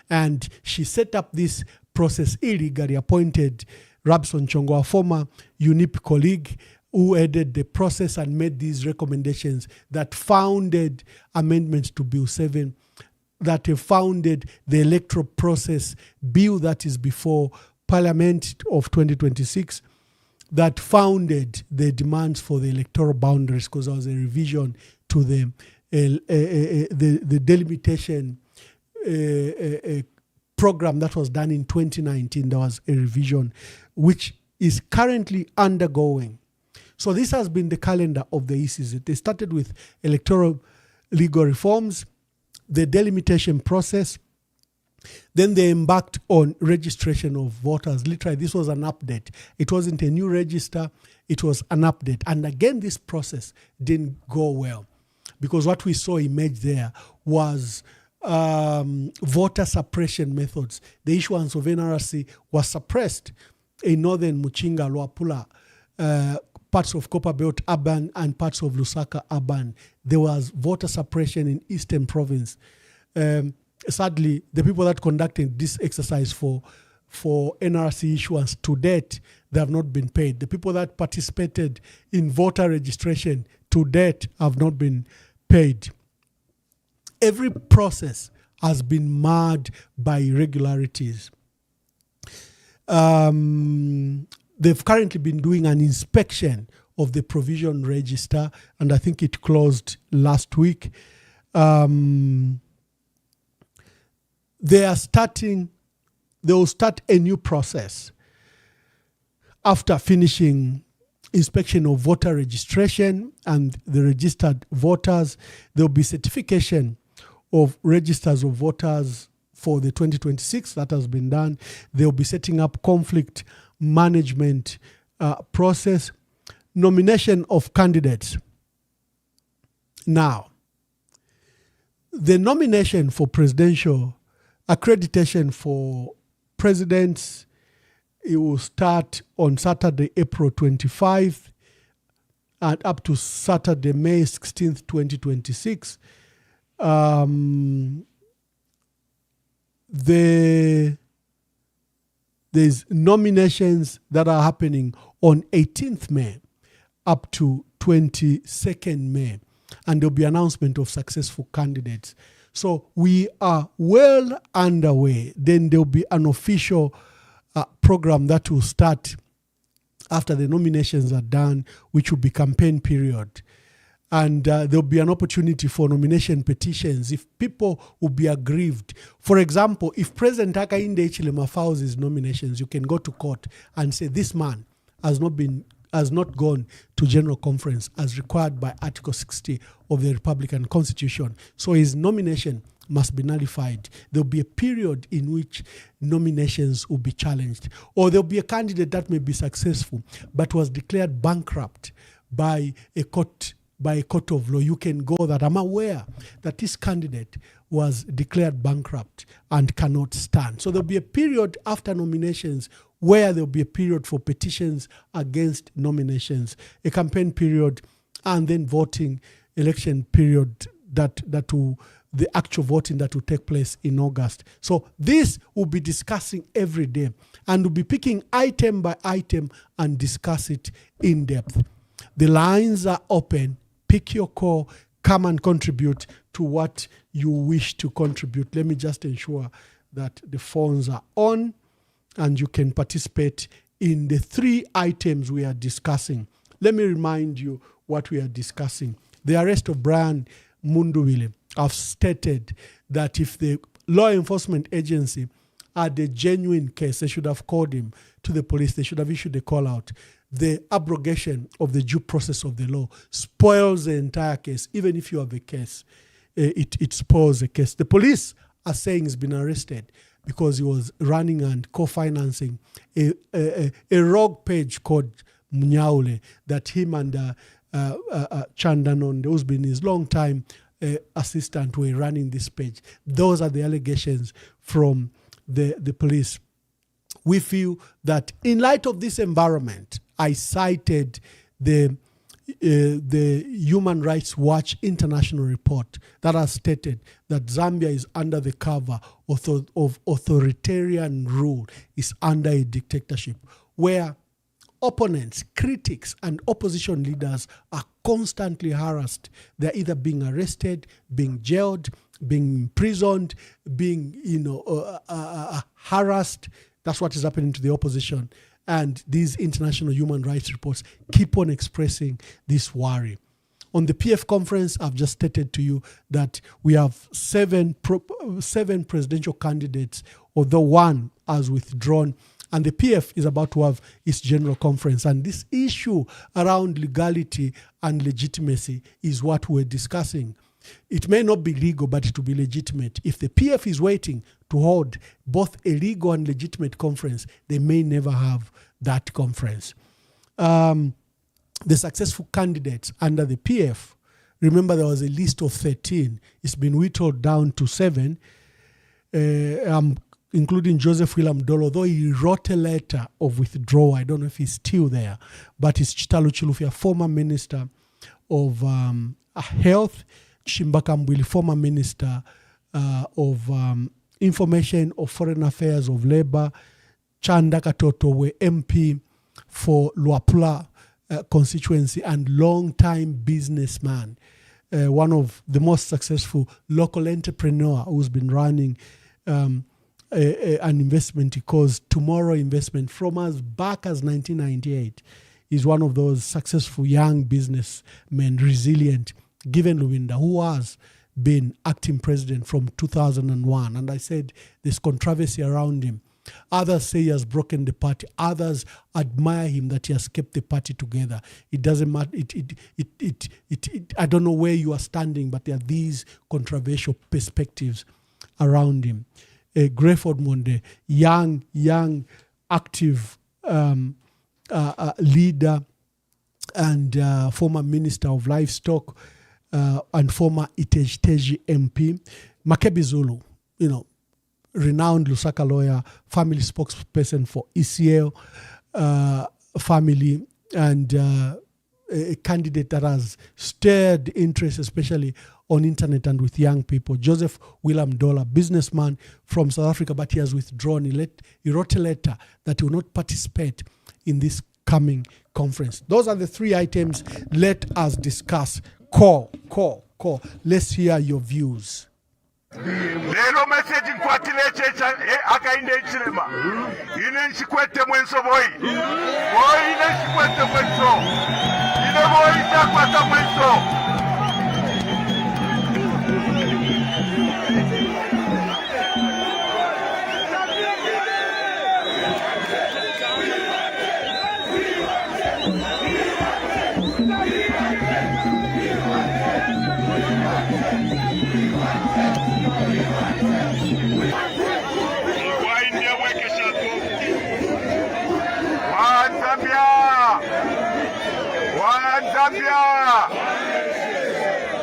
And she set up this process illegally, appointed Rabson Chongo, a former UNIP colleague, who headed the process and made these recommendations that founded amendments to Bill 7, that have founded the electoral process bill that is before Parliament of 2026, that founded the demands for the electoral boundaries, because there was a revision to the delimitation program that was done in 2019. There was a revision which is currently undergoing. So this has been the calendar of the ECZ. They started with electoral legal reforms, the delimitation process. Then they embarked on registration of voters. Literally, this was an update. It wasn't a new register. It was an update. And again, this process didn't go well, because what we saw emerge there was voter suppression methods. The issuance of NRC was suppressed in northern Muchinga, Luapula, parts of Copperbelt Urban and parts of Lusaka Urban. There was voter suppression in Eastern Province. Sadly, the people that conducted this exercise for NRC issuance to date, they have not been paid. The people that participated in voter registration to date have not been paid. Every process has been marred by irregularities. They've currently been doing an inspection of the provision register, and I think it closed last week. They will start a new process after finishing inspection of voter registration and the registered voters. There will be certification of registers of voters for the 2026 that has been done. They will be setting up conflict management process, nomination of candidates. Now, the nomination for presidential accreditation for presidents, it will start on Saturday, April 25th, and up to Saturday, May 16th, 2026. There's nominations that are happening on 18th May up to 22nd May, and there'll be announcement of successful candidates. So we are well underway. Then there'll be an official program that will start after the nominations are done, which will be campaign period. And there'll be an opportunity for nomination petitions if people will be aggrieved. For example, if President Hakainde Hichilema files his nominations, you can go to court and say this man has not gone to general conference as required by Article 60 of the Republican Constitution. So his nomination must be nullified. There'll be a period in which nominations will be challenged. Or there'll be a candidate that may be successful but was declared bankrupt by a court of law. You can go that I'm aware that this candidate was declared bankrupt and cannot stand. So there'll be a period after nominations where there'll be a period for petitions against nominations, a campaign period, and then voting, election period the actual voting that will take place in August. So this we'll be discussing every day, and we'll be picking item by item and discuss it in depth. The lines are open. Pick your call, come and contribute to what you wish to contribute. Let me just ensure that the phones are on and you can participate in the 3 items we are discussing. Let me remind you what we are discussing. The arrest of Brian Mundubile. I've stated that if the law enforcement agency had a genuine case, they should have called him to the police. They should have issued a call out. The abrogation of the due process of the law spoils the entire case. Even if you have a case, it spoils the case. The police are saying he's been arrested because he was running and co-financing a rogue page called Mnyaule that him and Chandanon, who's been his long time assistant, were running this page. Those are the allegations from the police. We feel that in light of this environment, I cited the Human Rights Watch international report that has stated that Zambia is under the cover of authoritarian rule, is under a dictatorship where opponents, critics, and opposition leaders are constantly harassed. They're either being arrested, being jailed, being imprisoned, being harassed. That's what is happening to the opposition. And these international human rights reports keep on expressing this worry. On the PF conference, I've just stated to you that we have seven presidential candidates, although one has withdrawn. And the PF is about to have its general conference. And this issue around legality and legitimacy is what we're discussing. It may not be legal, but it will be legitimate. If the PF is waiting to hold both a legal and legitimate conference, they may never have that conference. The successful candidates under the PF, remember there was a list of 13. It's been whittled down to 7, including Joseph William Dolo, although he wrote a letter of withdrawal. I don't know if he's still there, but it's Chitalu Chilufya, former Minister of Health, Shimbaka Mbwili, former Minister of Information, of Foreign Affairs, of Labour, Chanda Katoto were MP for Luapula constituency and long-time businessman, one of the most successful local entrepreneur who's been running an investment he calls Tomorrow Investment from as back as 1998. He's one of those successful young businessmen, resilient, Given Luwinda, who has been acting president from 2001. And I said there's controversy around him. Others say he has broken the party. Others admire him that he has kept the party together. It doesn't matter. I don't know where you are standing, but there are these controversial perspectives around him. Grayford Monde, young, active leader and former Minister of Livestock and former Itejteji MP. Makebi Zulu, renowned Lusaka lawyer, family spokesperson for ECL family, and a candidate that has stirred interest, especially on internet and with young people. Joseph William Dola, businessman from South Africa, but he has withdrawn. He wrote a letter that he will not participate in this coming conference. Those are the 3 items. Let us discuss. Call. Let's hear your views. Lero message nkwatile checha akainde ichilema. Ine nchikwete mwenso boy. Boy ine nchikwete mwenso. Ine boy chakwata mwenso.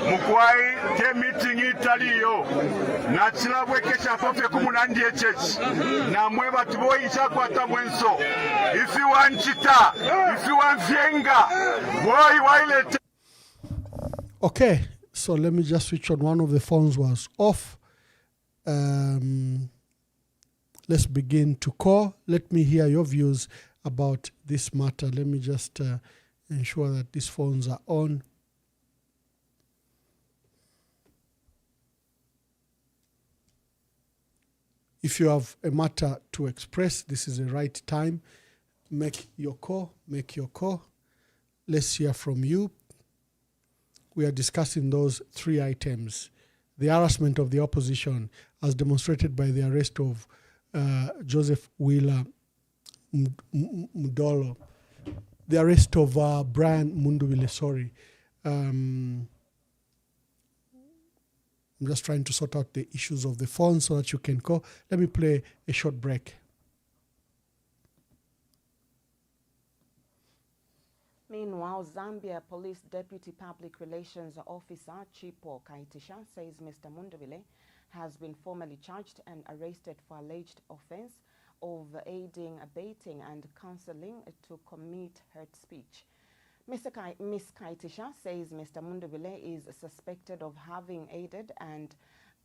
Mukwai te meeting italiyo na chilabwe kesha pofe kumunandi echechi na mweba tiboi chakwata mwenso ifi wanchita ifi wanvyenga boy wailete. Okay, so let me just switch on. One of the phones was off. Let's begin to call. Let me hear your views about this matter. Let me just ensure that these phones are on. If you have a matter to express, this is the right time. Make your call. Let's hear from you. We are discussing those 3 items. The harassment of the opposition as demonstrated by the arrest of Joseph Wheeler Mudolo, the arrest of Brian Mundubile, I'm just trying to sort out the issues of the phone so that you can call. Let me play a short break. Meanwhile, Zambia Police Deputy Public Relations Officer Chipo Kaitisha says Mr. Mundubile has been formally charged and arrested for alleged offense of aiding, abetting and counseling to commit hate speech. Ms. Kaitisha says Mr. Mundubile is suspected of having aided and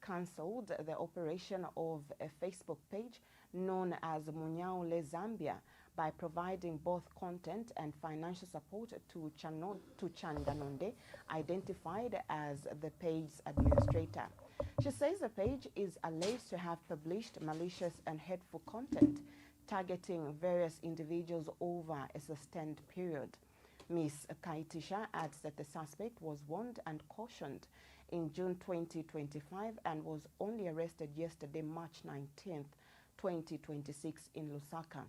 cancelled the operation of a Facebook page known as Munyaule Zambia by providing both content and financial support to Chandanonde, identified as the page's administrator. She says the page is alleged to have published malicious and hateful content targeting various individuals over a sustained period. Ms. Kaitisha adds that the suspect was warned and cautioned in June 2025 and was only arrested yesterday, March 19th, 2026 in Lusaka.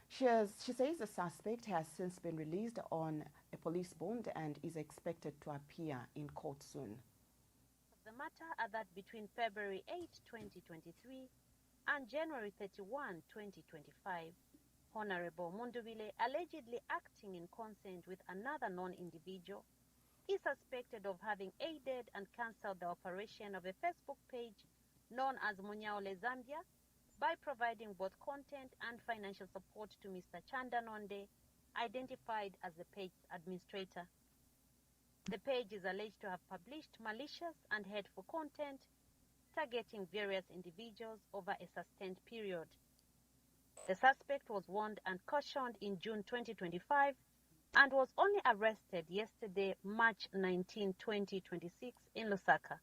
She says the suspect has since been released on a police bond and is expected to appear in court soon. The matter are that between February 8, 2023 and January 31, 2025, Honorable Mundubile, allegedly acting in consent with another non-individual, is suspected of having aided and cancelled the operation of a Facebook page known as Munyaule Zambia by providing both content and financial support to Mr. Chandanonde, identified as the page's administrator. The page is alleged to have published malicious and hateful content targeting various individuals over a sustained period. The suspect was warned and cautioned in June 2025 and was only arrested yesterday, March 19, 2026 in Lusaka.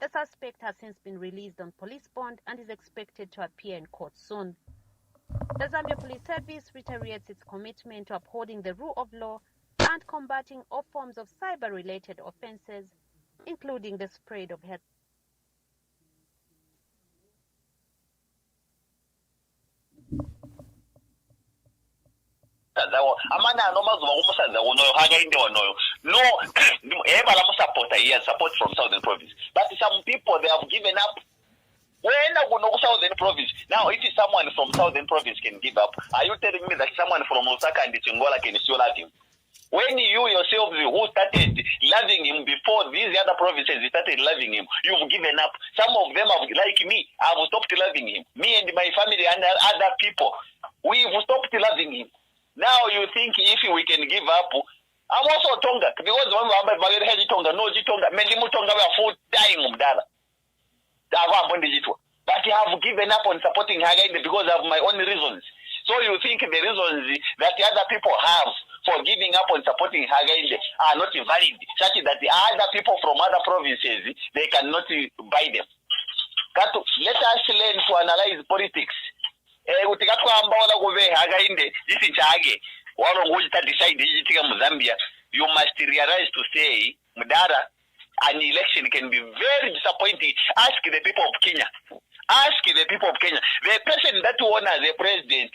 The suspect has since been released on police bond and is expected to appear in court soon. The Zambia Police Service reiterates its commitment to upholding the rule of law and combating all forms of cyber-related offenses, including the spread of hate. No, support from Southern Province. But some people, they have given up. When I go to Southern Province, now if someone from Southern Province can give up, are you telling me that someone from Osaka and Chingola can still love him? When you yourself who started loving him before these other provinces started loving him, you've given up. Some of them have, like me, have stopped loving him. Me and my family and other people, we've stopped loving him. Now you think if we can give up, I'm also Tonga, because when I'm Tonga, no Tonga, many Tonga were full time Mdala. But I have given up on supporting Hagainde because of my own reasons. So you think the reasons that the other people have for giving up on supporting Hagainde are not valid, such that the other people from other provinces, they cannot buy them. Let us learn to analyze politics. You must realize to say, Mdara, an election can be very disappointing. Ask the people of Kenya. Ask the people of Kenya. The person that won as a president,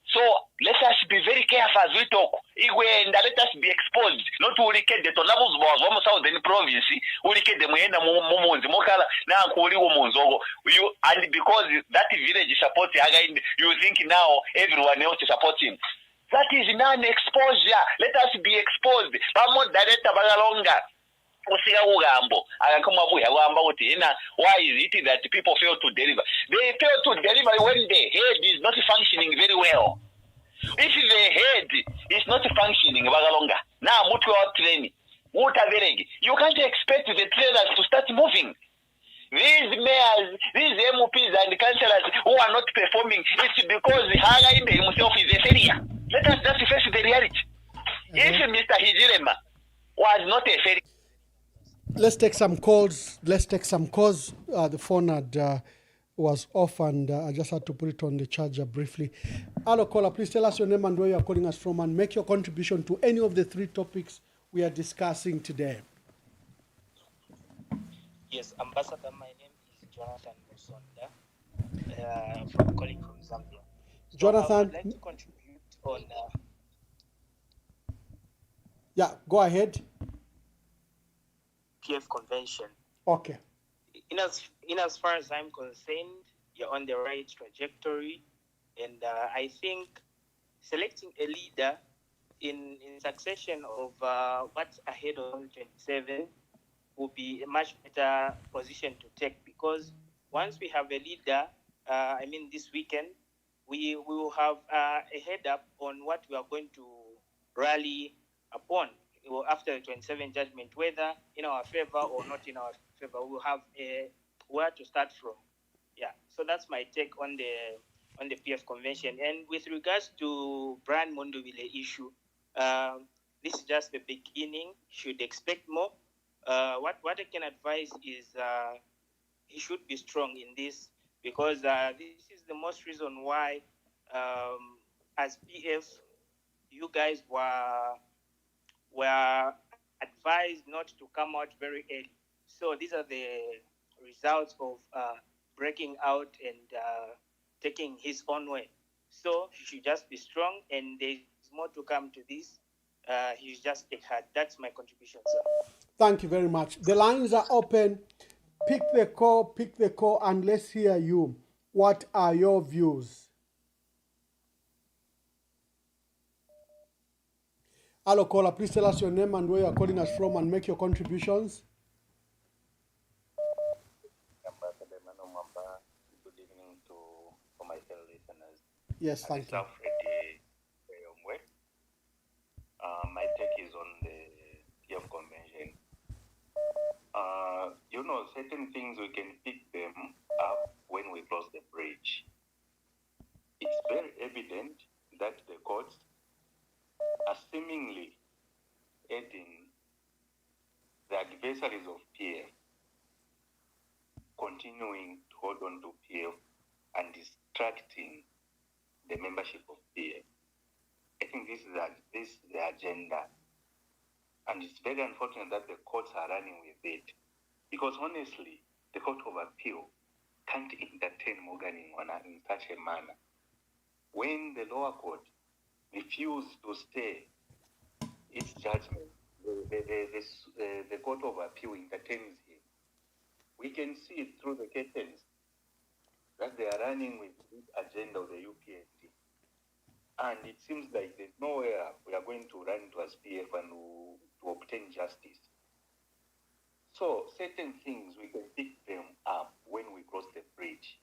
so let us be very careful as we talk. And let us be exposed. Not to wicked the Tonabos was one southern province, wicked the Moyena Momons, Mokala, now you and because that village supports Hagainde, you think now everyone else to support him. That is non-exposure. Let us be exposed. Why is it that people fail to deliver? They fail to deliver when the head is not functioning very well. If the head is not functioning, now training, you can't expect the trailers to start moving. These mayors, these MPs and councillors who are not performing, it's because Hagainde himself is a failure. Let us just face the reality. If Mr. Hijirema was not a fair... Let's take some calls. The phone had was off, and I just had to put it on the charger briefly. Hello, caller. Please tell us your name and where you are calling us from, and make your contribution to any of the three topics we are discussing today. Yes, Ambassador, my name is Jonathan Musonda, calling from Zambia. So Jonathan, I would like to contribute on... yeah, go ahead. PF convention. Okay. In as far as I'm concerned, you're on the right trajectory, and I think selecting a leader in succession of what's ahead of 27 will be a much better position to take, because once we have a leader, this weekend, we will have a head up on what we are going to rally upon after the 27 judgment, whether in our favor or not in our favor. We'll have where to start from. Yeah, so that's my take on the PF convention. And with regards to Brian Mondobile issue, this is just the beginning. Should expect more. What I can advise is he should be strong in this, because this is the most reason why, as PF, you guys were advised not to come out very early. So these are the results of breaking out and taking his own way. So he should just be strong, and there's more to come to this. He should just take heart. That's my contribution, sir. Thank you very much. The lines are open. Pick the call, and let's hear you. What are your views? Hello, caller. Please tell us your name and where you are calling us from, and make your contributions. Ambassador Emmanuel Mwamba, good evening to my fellow listeners. Yes, thank you. My take is on the PF convention. Certain things we can pick them up when we cross the bridge. It's very evident that the courts are seemingly aiding the adversaries of PF, continuing to hold on to PF and distracting the membership of PF. I think this is the agenda. And it's very unfortunate that the courts are running with it. Because honestly, the Court of Appeal can't entertain Morgan in such a manner. When the lower court refused to stay its judgment, the Court of Appeal entertains him. We can see it through the curtains that they are running with this agenda of the UPND. And it seems like there's nowhere we are going to run to as PF and to obtain justice. So certain things we can pick them up when we cross the bridge.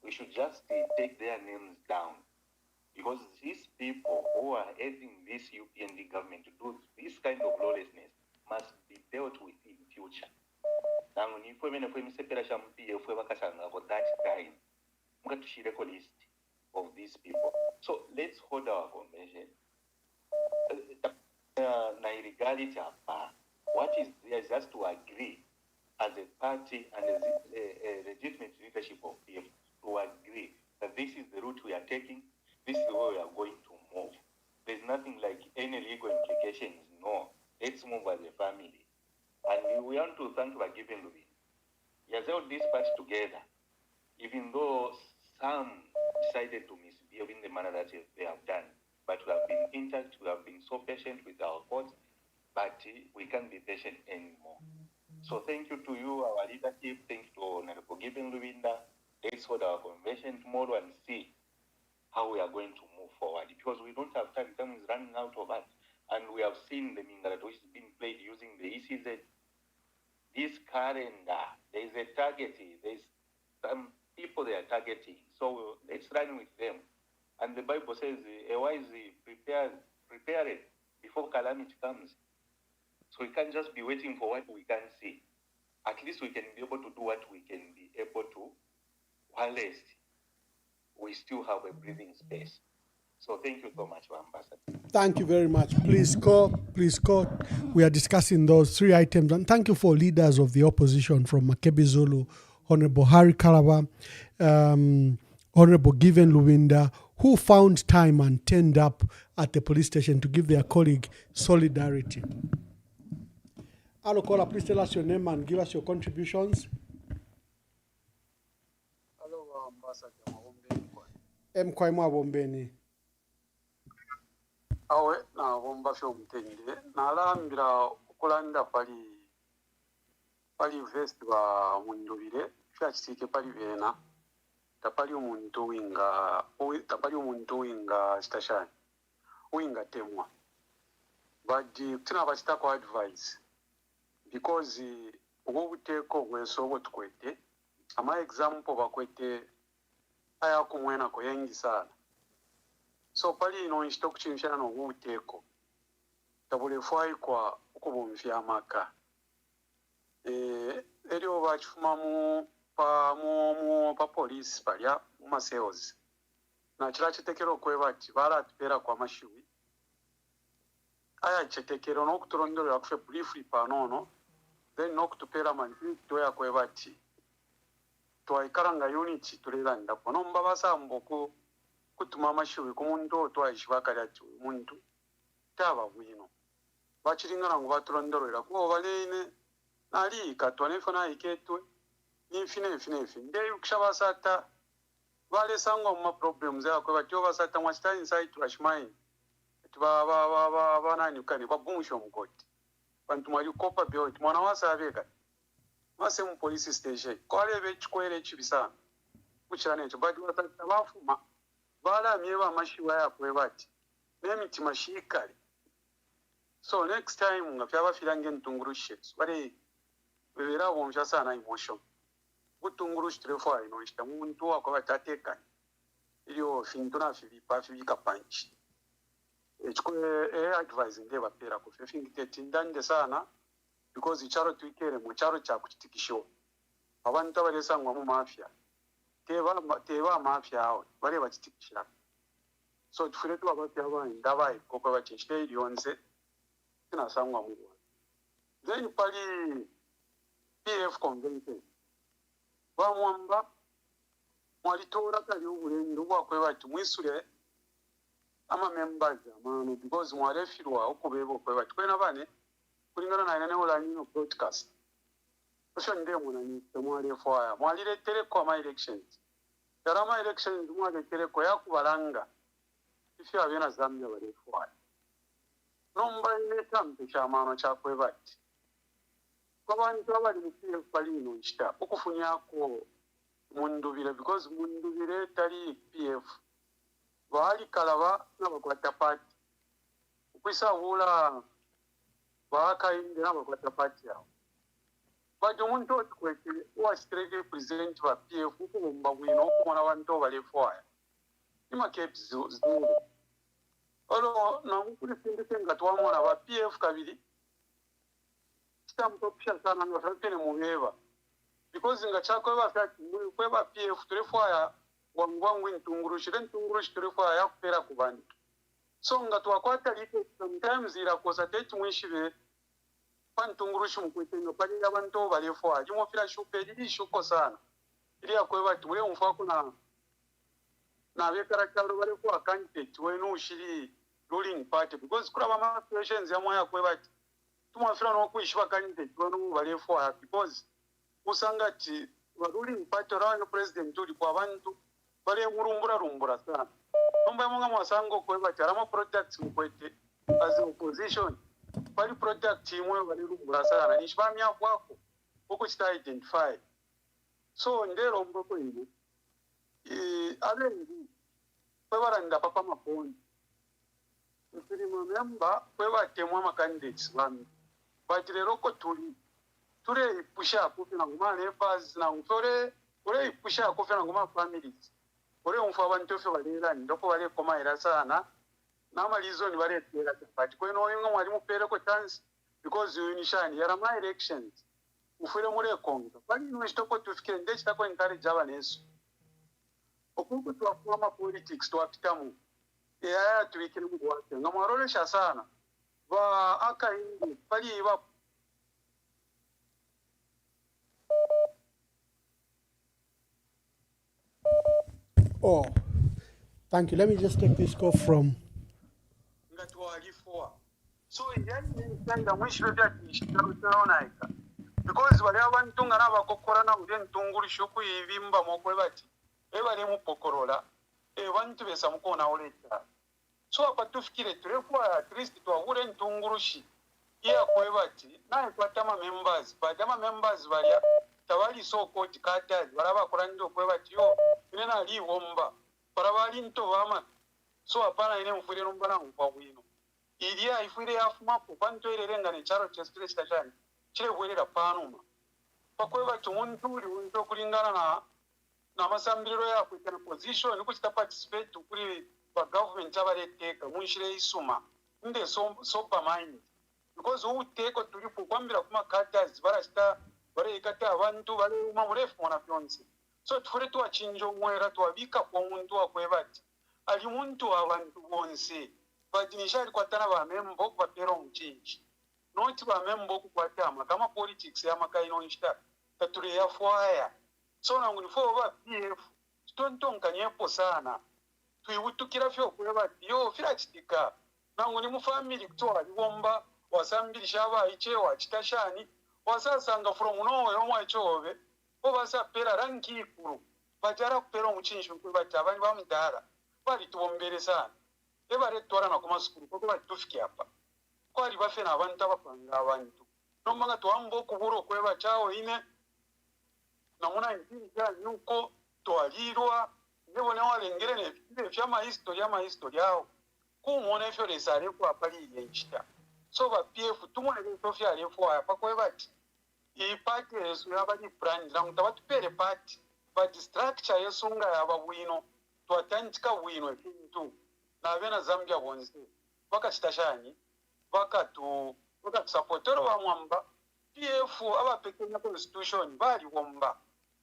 We should just take their names down, because these people who are aiding this UPND government to do this kind of lawlessness must be dealt with in future. Now, when you put in a PF, that time, we got to share a list of these people. So let's hold our convention. What is there is just to agree as a party and as a legitimate leadership of PF to agree that this is the route we are taking, this is the way we are going to move. There's nothing like any legal implications. No, let's move as a family. And we want to thank Bagiven Lubin. He has held this part together, even though some decided to misbehave in the manner that they have done. But we have been in touch, we have been so patient with our courts, but we can't be patient anymore. So thank you to you, our leadership. Thank you to Honorable Given Lubinda. Let's hold our convention tomorrow and see how we are going to move forward, because we don't have time. Time is running out of us. And we have seen the Mingarat which is being played using the ECZ. This calendar, there is a targeting. There's some people they are targeting. So let's run with them. And the Bible says, a wise prepare it before calamity comes. So we can't just be waiting for what we can't see. At least we can be able to do what we can be able to, while we still have a breathing space. So thank you so much, Ambassador. Thank you very much. Please go. We are discussing those 3 items. And thank you for leaders of the opposition from Makebi Zulu, Honorable Harry Kalaba, Honorable Given Luwinda, who found time and turned up at the police station to give their colleague solidarity. Alokola, please tell us your name and give us your contributions. Hello, Ambassador Mwabombeni. Mkwaimwa Bombeni. Awe na bomba fyo mutende nalambira okulanda pali vest ba mundubire fya kitike pali bena tapali omuntu winga station winga temwa baji tina bachita ko advice because ubwo buteko bwesobo tukwete ama example bakwete aya kumwena ko yengi sana. So pali ino nchito kuchimishana no uteko tabule fwai kwa ukubumvya maka elio bachifuma pa police palya mu sales na chira chitekero kwebati baratupera kwa mashiwi aya chitekero no kutulondero yakufe briefly panono then no kutupera manti toya kwebati twaikaranga unity tuliranda kono mbabasa mboko kutuma amashiwi ku muntu otwayishibakali ati omuntu taba bwino bakiringana ngo batulondorera kuba baleine nali katwane fona iketwe infine nde ukishabasata bale sangwa mu problems yakwe batyo basata mwasta inside rashmine nani ukani bagumusho mukoti bantu mwali kopa byo mwana wasabeka mase mu police station kwalebe chikwere chibisana kuchana echo badi wasata bafuma bala mieba mashiwa ya kwebati nemiti mashikali. So next time nga fyaba filange ntungurushe bale bebera bomsha sana emotion gutungurushi telefo ino ishita muntu akwabatateka iliyo fintuna filipa filika punch echikwe advice ndeba pera ku fingitete ndande sana because icharo tuikere mu charo cha kuchitikisho abantu abalesangwa mu mafia teba mafia hao bale bachitikisha. So tufure tu abafia aba ndabaye koko bachishite ilionse tinasangwa mu then pali PF convention bamwamba mwalitora kali ubulendo bwakwe bati mwisule ama members amano because mwarefirwa okubebo kwe bati kwena bane kulingana na ine olanyo broadcast osho ndemo na ni mwarefu aya mwaliretere kwa my elections yarama elections mwaliretere kwa yakubalanga ifyo abena zamya barefu aya nomba ine tampe chamano chakwe bati kwabantu abali mu PF palino nchita okufunyako mundubire because mundubire tali PF bali kalaba nabakwata party kwisa wula bakainde nabakwata party yao bajo muntu okwete wa strike president wa PF kubomba bwino okumona abantu balefu aya ima kept zulu olo na mukule sindike ngatwamona ba PF kabiri tamtopisha sana ngafakene muheba because ngachako bafati kweba PF telefaya wangwangu ntungurushi telefaya yakupera kubantu so ngatwakwata lite sometimes ira kosa tete mwishibe pantungurushi mukwetenga pali abantu balefwa jimofira shupeli shuko sana ili yakweba tuwe umfako na bekarakalo balefwa candidate wenu ushiri ruling party because kuraba ma situations ya moya kweba tumafira no kuishwa candidate wenu balefwa because usangati ruling party rawa president uli kwa bantu bale rumbura sana nomba monga mwasango kweba charama products mukwete as opposition bali product imwe bali rumbura sana nishibamya kwako uko chita identify so ndero mboko ine alengi kweba nda papa maponi mpirimo memba kweba temwa ma candidates bami batirero ko ture pusha kufina ngoma neighbors na utore ure pusha kufina ngoma families ure umfa abantu fe balera ndoko bale koma era sana na malizo ni bale tera but kweno yinga mwali mupere ko chance because you nishani yara my elections ufure mure konga bali no stoko tufikire ndechita ko encourage abaneso okuko twafuma politics twapitamu ya tuikire mu wake ngamarolesha sana ba akaindi pali ba. Oh, thank you. Let me just take this call from. So because wale abantu nga nabakokora na uje ntungulisho kuyibimba mokwe bati ebale mupokorola bantu besa mukona oleta. So apa tufikire tulekuwa at least twabure ntungulushi iya kwe bati naye twatama members badama members balya tabali so koti kataji balaba kulando kwe bati yo nena ali womba balabali nto bama. So apana ine mfure nombana mpa bwino ilia ifure afuma kubantu erenga ne charo chestre chitachani chile bwerera panuma pakweba tumuntu uli unto kulingana na masambiro ya kwitana position kuchita participate kuri ba government abaleteka munshire isuma nde sopa mind because uteko tulipo kwambira kuma katazi barashita bare ikata abantu bale mamurefu mona fyonse. So tufure twachinjo mwera twabika kwa muntu akwebati ali muntu abantu bonse badinishari kwatana ba membo batero mchinji noti ba membo kukwatama kama politics ya makaino nshita tature ya fwaya. So na ngunifo ba PF tontonka nyepo sana tuibutukira fyo kweba yo fira chitika na nguni mu family kutwa libomba wasambiri shaba ichewa chitashani wasasanga from nowhere omwa chobe obasa pera ranki ikuru bajara kupera omuchinji kweba tabani bamudara bali tubombere sana ebare twara na kuma skuru ko bali tufiki hapa kwali bafe na abantu abapanga abantu nomanga twambo kuburo kweba chao ine na muna intini ya nyuko twalirwa nebo ne walengere ne fyama history yao kumone fyo lesare kwa pali yenchita. So ba PF tumone le tofya le fo apa ko bati I party yesu yabali brand na mutabatu pere party but structure yesunga yaba bwino twatantika bwino ekintu na bena Zambia bonse bakachitashani bakatu supportero wa Mwamba PF abapekenya constitution bali womba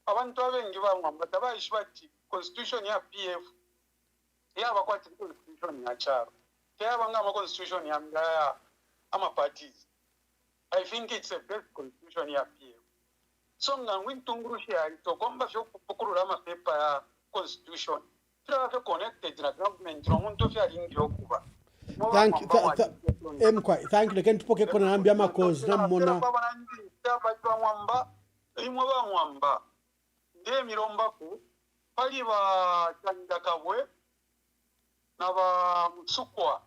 abantu abengi ba Mwamba tabayishwati constitution ya PF yaba kwati constitution ya charo yaba ngama constitution ya mdaya ama parties. I think it's a best constitution ya PF. So ngwintungurushi ya ito kwamba fyo kukurura mapepa ya constitution tira connected na government no muntu fya lingi okuba. Thank you. Thank you. Lekeni tupoke kona nambia makozi na mona. Mwamba imwe ba Mwamba nde miromba ku pali ba Chandakabwe na ba Mutsukwa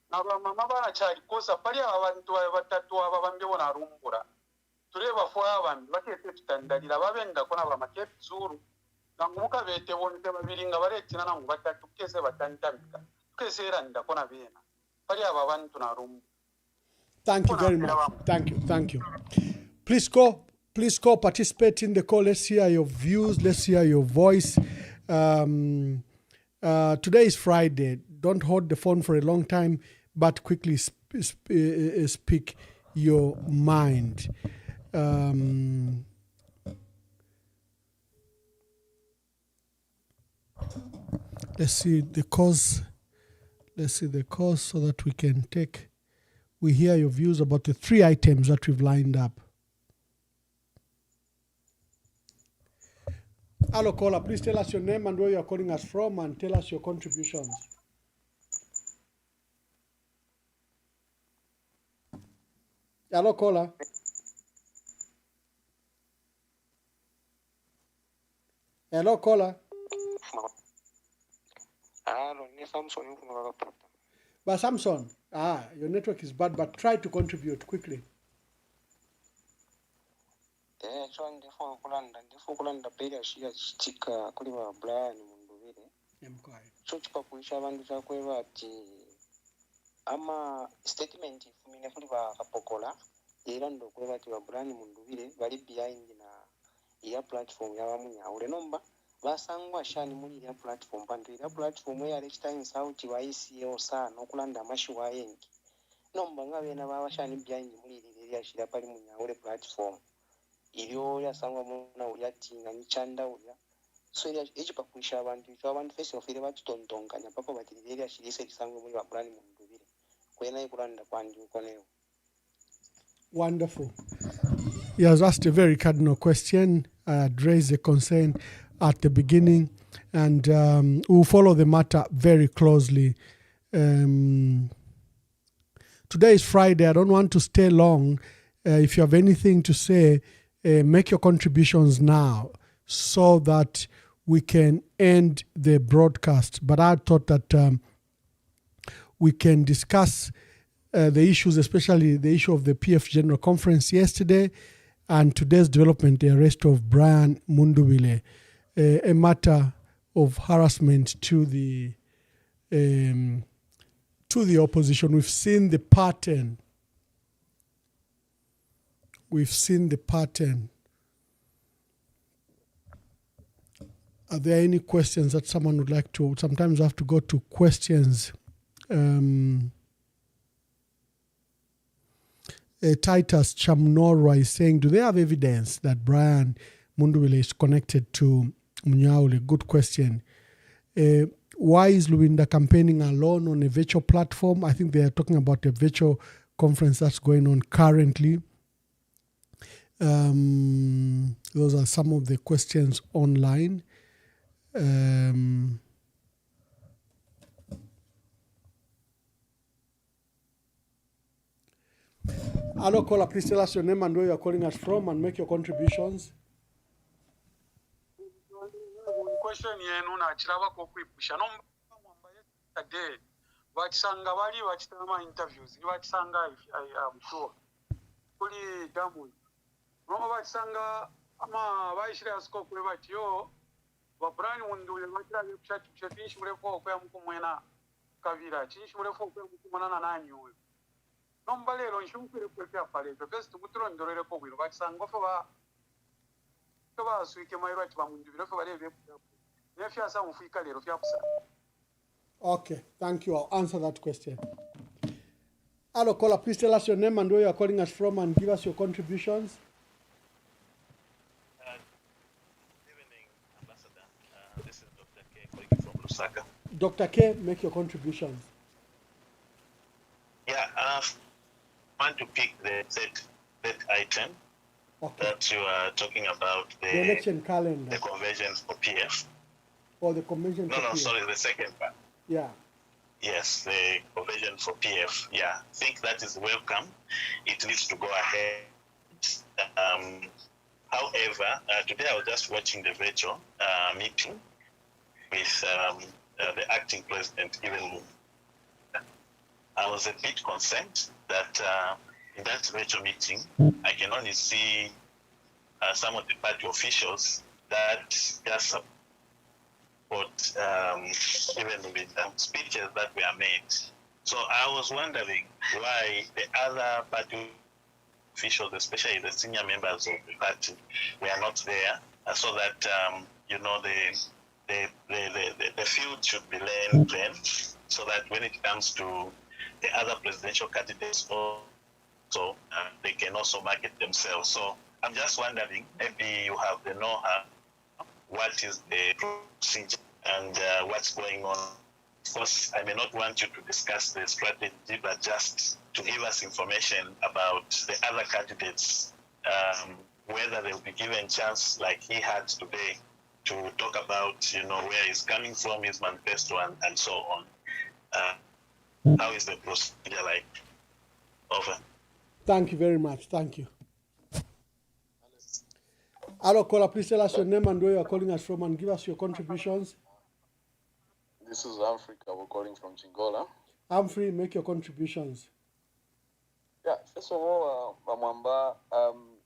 na ba mama bana chali kosa pali abantu batatu ababambe bona rumbura tureba fo abantu bakete tutandalira babenga kona ba makepi zuru ngumuka bete bonte babiringa baretina na batatu kese batantambika kese eranda kona bena pali abantu na rumbu. Thank you very much. Thank you. Please go participate in the call. Let's hear your views. Let's hear your voice. Today is Friday. Don't hold the phone for a long time, but quickly speak your mind. Let's see the cause so that we hear your views about the 3 items that we've lined up. Hello, caller. Please tell us your name and where you are calling us from, and tell us your contributions. Hello, caller. Hello, caller. But Samson, your network is bad, but try to contribute quickly. ama statement ifumine kuli ba kapokola era ndo kweba ti babrani mundubire bali behind na ya platform ya bamunya ule nomba basangwa shani muri ya platform bantu ya platform ya next time sauti wa ICO sana okulanda amashi wa yengi nomba ngabe na baba shani behind muri ya shira pali munya ule platform iliyo ya sangwa muna uli ati na nichanda uli so echi pakuisha abantu icho abantu fesi ofire vachitontonganya papa vatiriveri achilise chisango muri vaburani munduvire kwena ikuranda kwandi ukonewo. Wonderful. He has asked a very cardinal question. I had raised a concern at the beginning, and we'll follow the matter very closely. Today is Friday. I don't want to stay long. If you have anything to say, make your contributions now so that we can end the broadcast. But I thought that we can discuss the issues, especially the issue of the PF General Conference yesterday and today's development, the arrest of Brian Mundubile, a matter of harassment to the opposition. We've seen the pattern. Are there any questions that someone would like to? Sometimes I have to go to questions. Titus Chamnorwa is saying, do they have evidence that Brian Mundubile is connected to Munyaule? Good question. Why is Luinda campaigning alone on a virtual platform? I think they are talking about a virtual conference that's going on currently. Those are some of the questions online. Hello, caller, please tell us your name and where you are calling us from and make your contributions. Question yenu na chilaba kukwipusha no mwamba yesterday vachisanga bali vachitama interviews ni vachisanga I am sure kuli damu no vachisanga ama vaishira scope kule vatiyo vabrani Mundubile vachira kuchati chinshi mulefo kwa mkumwena kavira chinshi mulefo kwa mkumwana nanyi uyo nomba lero nshumukire kwepya pale best muturondorere ko bwiro vachisanga fo ba swike mairo ati Mundubile fo bale Okay, thank you. I'll answer that question. Hello, caller, please tell us your name and where you are calling us from and give us your contributions. Good evening, Ambassador. This is Dr. K calling from Lusaka. Dr. K, make your contributions. Yeah, I want to pick the third item that you are talking about, the election calendar. The convention for PF. Or the convention for PF. Sorry, the second part. Yeah. Yes, the convention for PF. Yeah, I think that is welcome. It needs to go ahead. However, today I was just watching the virtual meeting with the acting president, Emmanuel. I was a bit concerned that in that virtual meeting, I can only see some of the party officials that just support even with speeches that were made. So I was wondering why the other party officials, especially the senior members of the party, were not there, so that the field should be learned, so that when it comes to the other presidential candidates, also they can also market themselves. So I'm just wondering, maybe you have the know-how. What is the procedure and what's going on? Of course, I may not want you to discuss the strategy, but just to give us information about the other candidates, whether they'll be given chance like he had today to talk about, where he's coming from, his manifesto, and so on. How is the procedure like? Over. Thank you very much. Thank you. Hello, caller, please tell us your name and where you are calling us from and give us your contributions. This is Humphrey Kabo calling from Chingola. Humphrey, make your contributions. Yeah, first of all, Mwamba,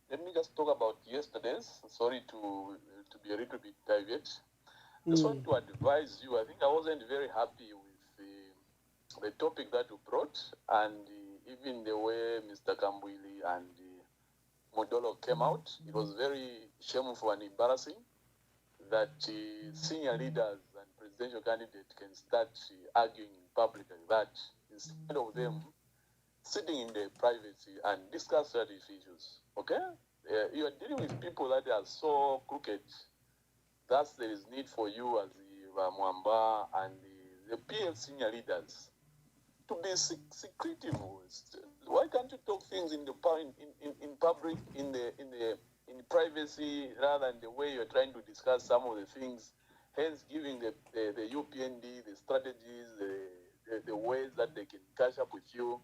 let me just talk about yesterday's. Sorry to be a little bit diverted. Just want to advise you, I think I wasn't very happy with the topic that you brought and even the way Mr. Kambwili and Modolo came out. It was very shameful and embarrassing that senior leaders and presidential candidates can start arguing in public like that instead of them sitting in their privacy and discuss strategic issues. Okay? You are dealing with people that are so crooked thus there is need for you as the Mwamba and the PF senior leaders to be secretive. Why can't you talk things in public, in privacy, rather than the way you're trying to discuss some of the things, hence giving the UPND the strategies, the ways that they can catch up with you.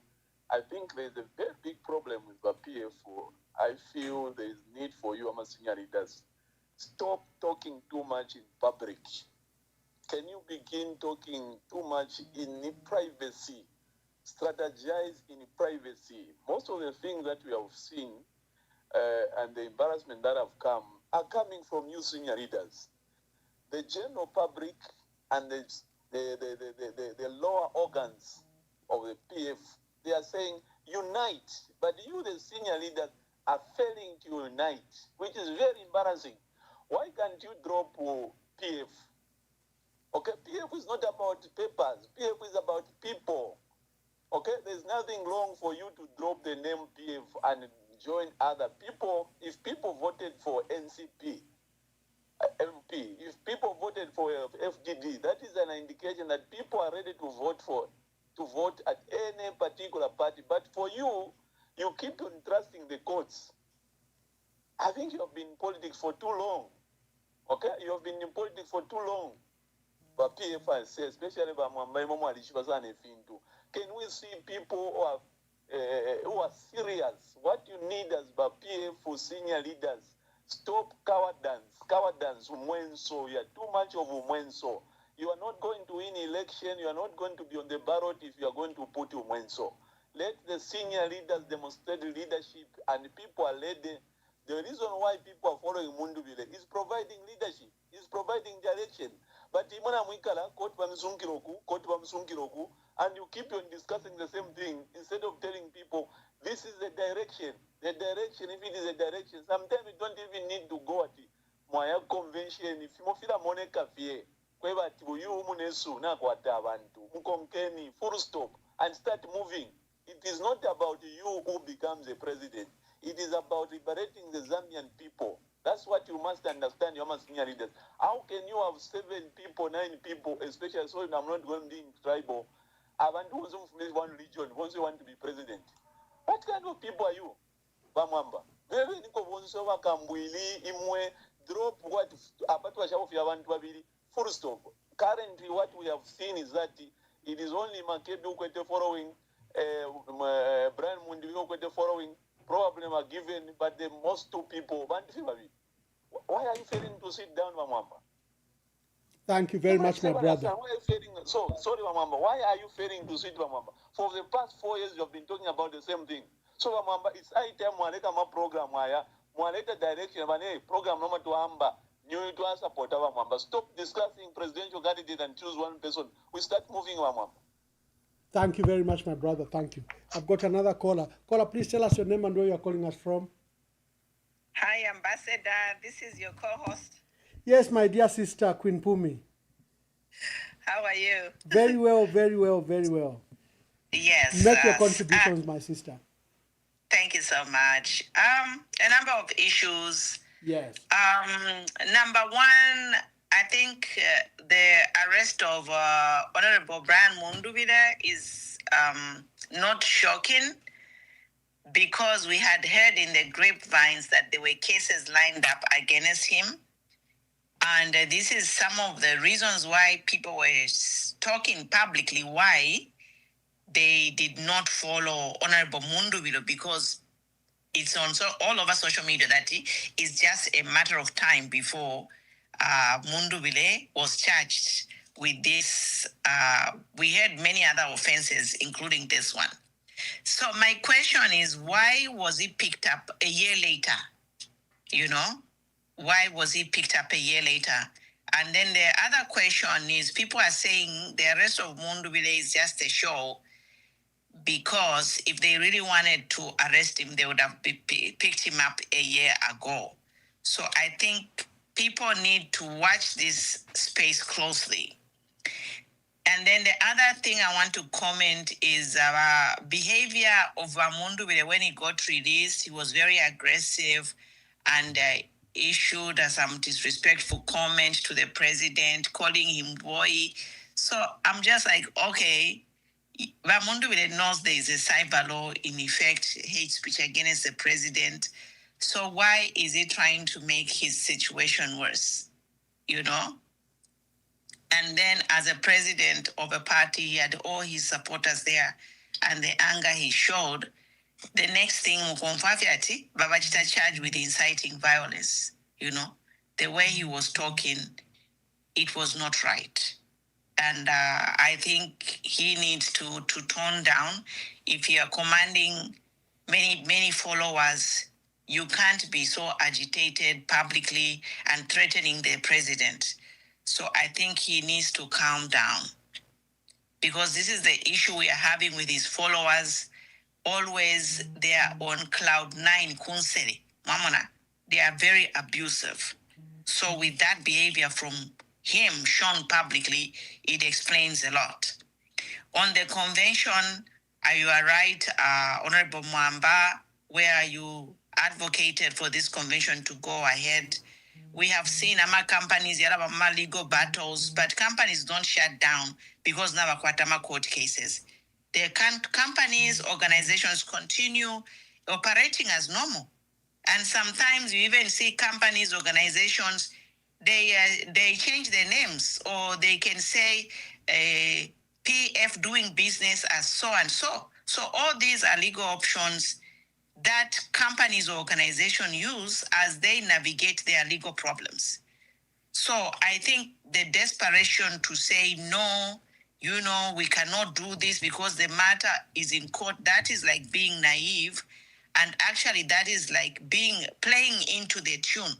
I think there's a very big problem with the PF. I feel there is need for you, as senior leaders, stop talking too much in public. Can you begin talking too much in privacy? Strategize in privacy. Most of the things that we have seen and the embarrassment that have come are coming from you senior leaders. The general public and the lower organs of the PF, they are saying unite, but you the senior leaders are failing to unite, which is very embarrassing. Why can't you drop PF? Okay, PF is not about papers. PF is about people. Okay, there's nothing wrong for you to drop the name PF and join other people. If people voted for NCP, MP, if people voted for FGD, that is an indication that people are ready to vote at any particular party. But for you, you keep on trusting the courts. I think you have been in politics for too long. Okay, you have been in politics for too long. But PF, especially by Mwamba, can we see people who are serious? What you need as PF for senior leaders, stop cowardice, umwenso. You are too much of umwenso. You are not going to win election. You are not going to be on the ballot if you are going to put umwenso. Let the senior leaders demonstrate leadership, and people are led. The reason why people are following Mundubile is providing leadership, is providing direction. But and you keep on discussing the same thing instead of telling people this is the direction. The direction, if it is a direction, sometimes you don't even need to go at Mwaya convention. If you feel a Monica Fie, full stop and start moving. It is not about you who becomes the president. It is about liberating the Zambian people. That's what you must understand, your senior leaders. How can you have 7 people, 9 people, especially so I'm not going to be tribal? I want to from one region, once you want to be president. What kind of people are you, Bamwamba? Very imwe drop what full stop. Currently, what we have seen is that it is only Makebi Ukwete following, Brian Mundi Ukwete following. Probably are given, but the most 2 people. Why are you failing to sit down, Mwamba? Thank you very much, my brother. Why are you failing? So, sorry, Mwamba. Why are you failing to sit, Mwamba? For the past 4 years, you have been talking about the same thing. So, Mwamba, it's high time Mwaleta ma program, Mwaleta direction, program number to Amba. New to support our Mwamba. Stop discussing presidential candidate and choose one person. We start moving, Mwamba. Thank you very much, my brother. Thank you. I've got another caller. Caller, please tell us your name and where you are calling us from. Hi, Ambassador. This is your co-host. Yes, my dear sister, Queen Pumi. How are you? Very well, very well, very well. Yes. Make your contributions, my sister. Thank you so much. A number of issues. Yes. Number one, I think the arrest of Honorable Brian Mundubile is not shocking because we had heard in the grapevines that there were cases lined up against him. And this is some of the reasons why people were talking publicly why they did not follow Honorable Mundubile, because it's on all over social media that it's just a matter of time before Mundubile was charged with this. We had many other offenses, including this one. So my question is, why was he picked up a year later? You know, why was he picked up a year later? And then the other question is, people are saying the arrest of Mundubile is just a show, because if they really wanted to arrest him, they would have picked him up a year ago. So I think people need to watch this space closely. And then the other thing I want to comment is behavior of Mundubile when he got released. He was very aggressive, and issued some disrespectful comment to the president, calling him boy. So I'm just like, okay, Mundubile knows there is a cyber law in effect, hate speech against the president. So why is he trying to make his situation worse? You know? And then as a president of a party, he had all his supporters there, and the anger he showed. The next thing, Babachita charged with inciting violence. You know, the way he was talking, it was not right. And I think he needs to tone down. If you are commanding many followers, you can't be so agitated publicly and threatening the president. So I think he needs to calm down, because this is the issue we are having with his followers. Always they are on cloud nine, kunseri, mamona. They are very abusive. So with that behavior from him shown publicly, it explains a lot. On the convention, you are right, Honorable Mwamba, where you advocated for this convention to go ahead. We have seen ama companies, yara legal battles, but companies don't shut down because now kwatama court cases. The companies, organizations continue operating as normal. And sometimes you even see companies, organizations, they change their names, or they can say PF doing business as so and so. So all these are legal options that companies or organizations use as they navigate their legal problems. So I think the desperation to say, no, we cannot do this because the matter is in court, that is like being naive. And actually that is like playing into the tune.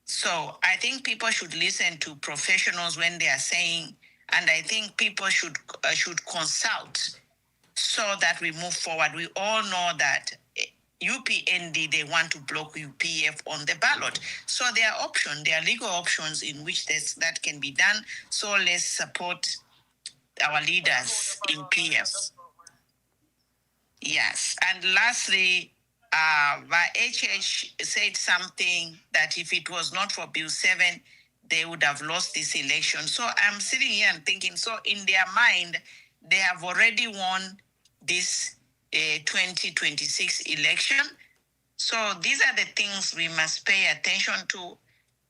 So I think people should listen to professionals when they are saying, and I think people should consult so that we move forward. We all know that UPND, they want to block UPF on the ballot. So there are legal options in which that can be done. So let's support our leaders in PF. Yes. And lastly, HH said something that if it was not for Bill 7, they would have lost this election. So I'm sitting here and thinking, so in their mind, they have already won this 2026 election. So these are the things we must pay attention to,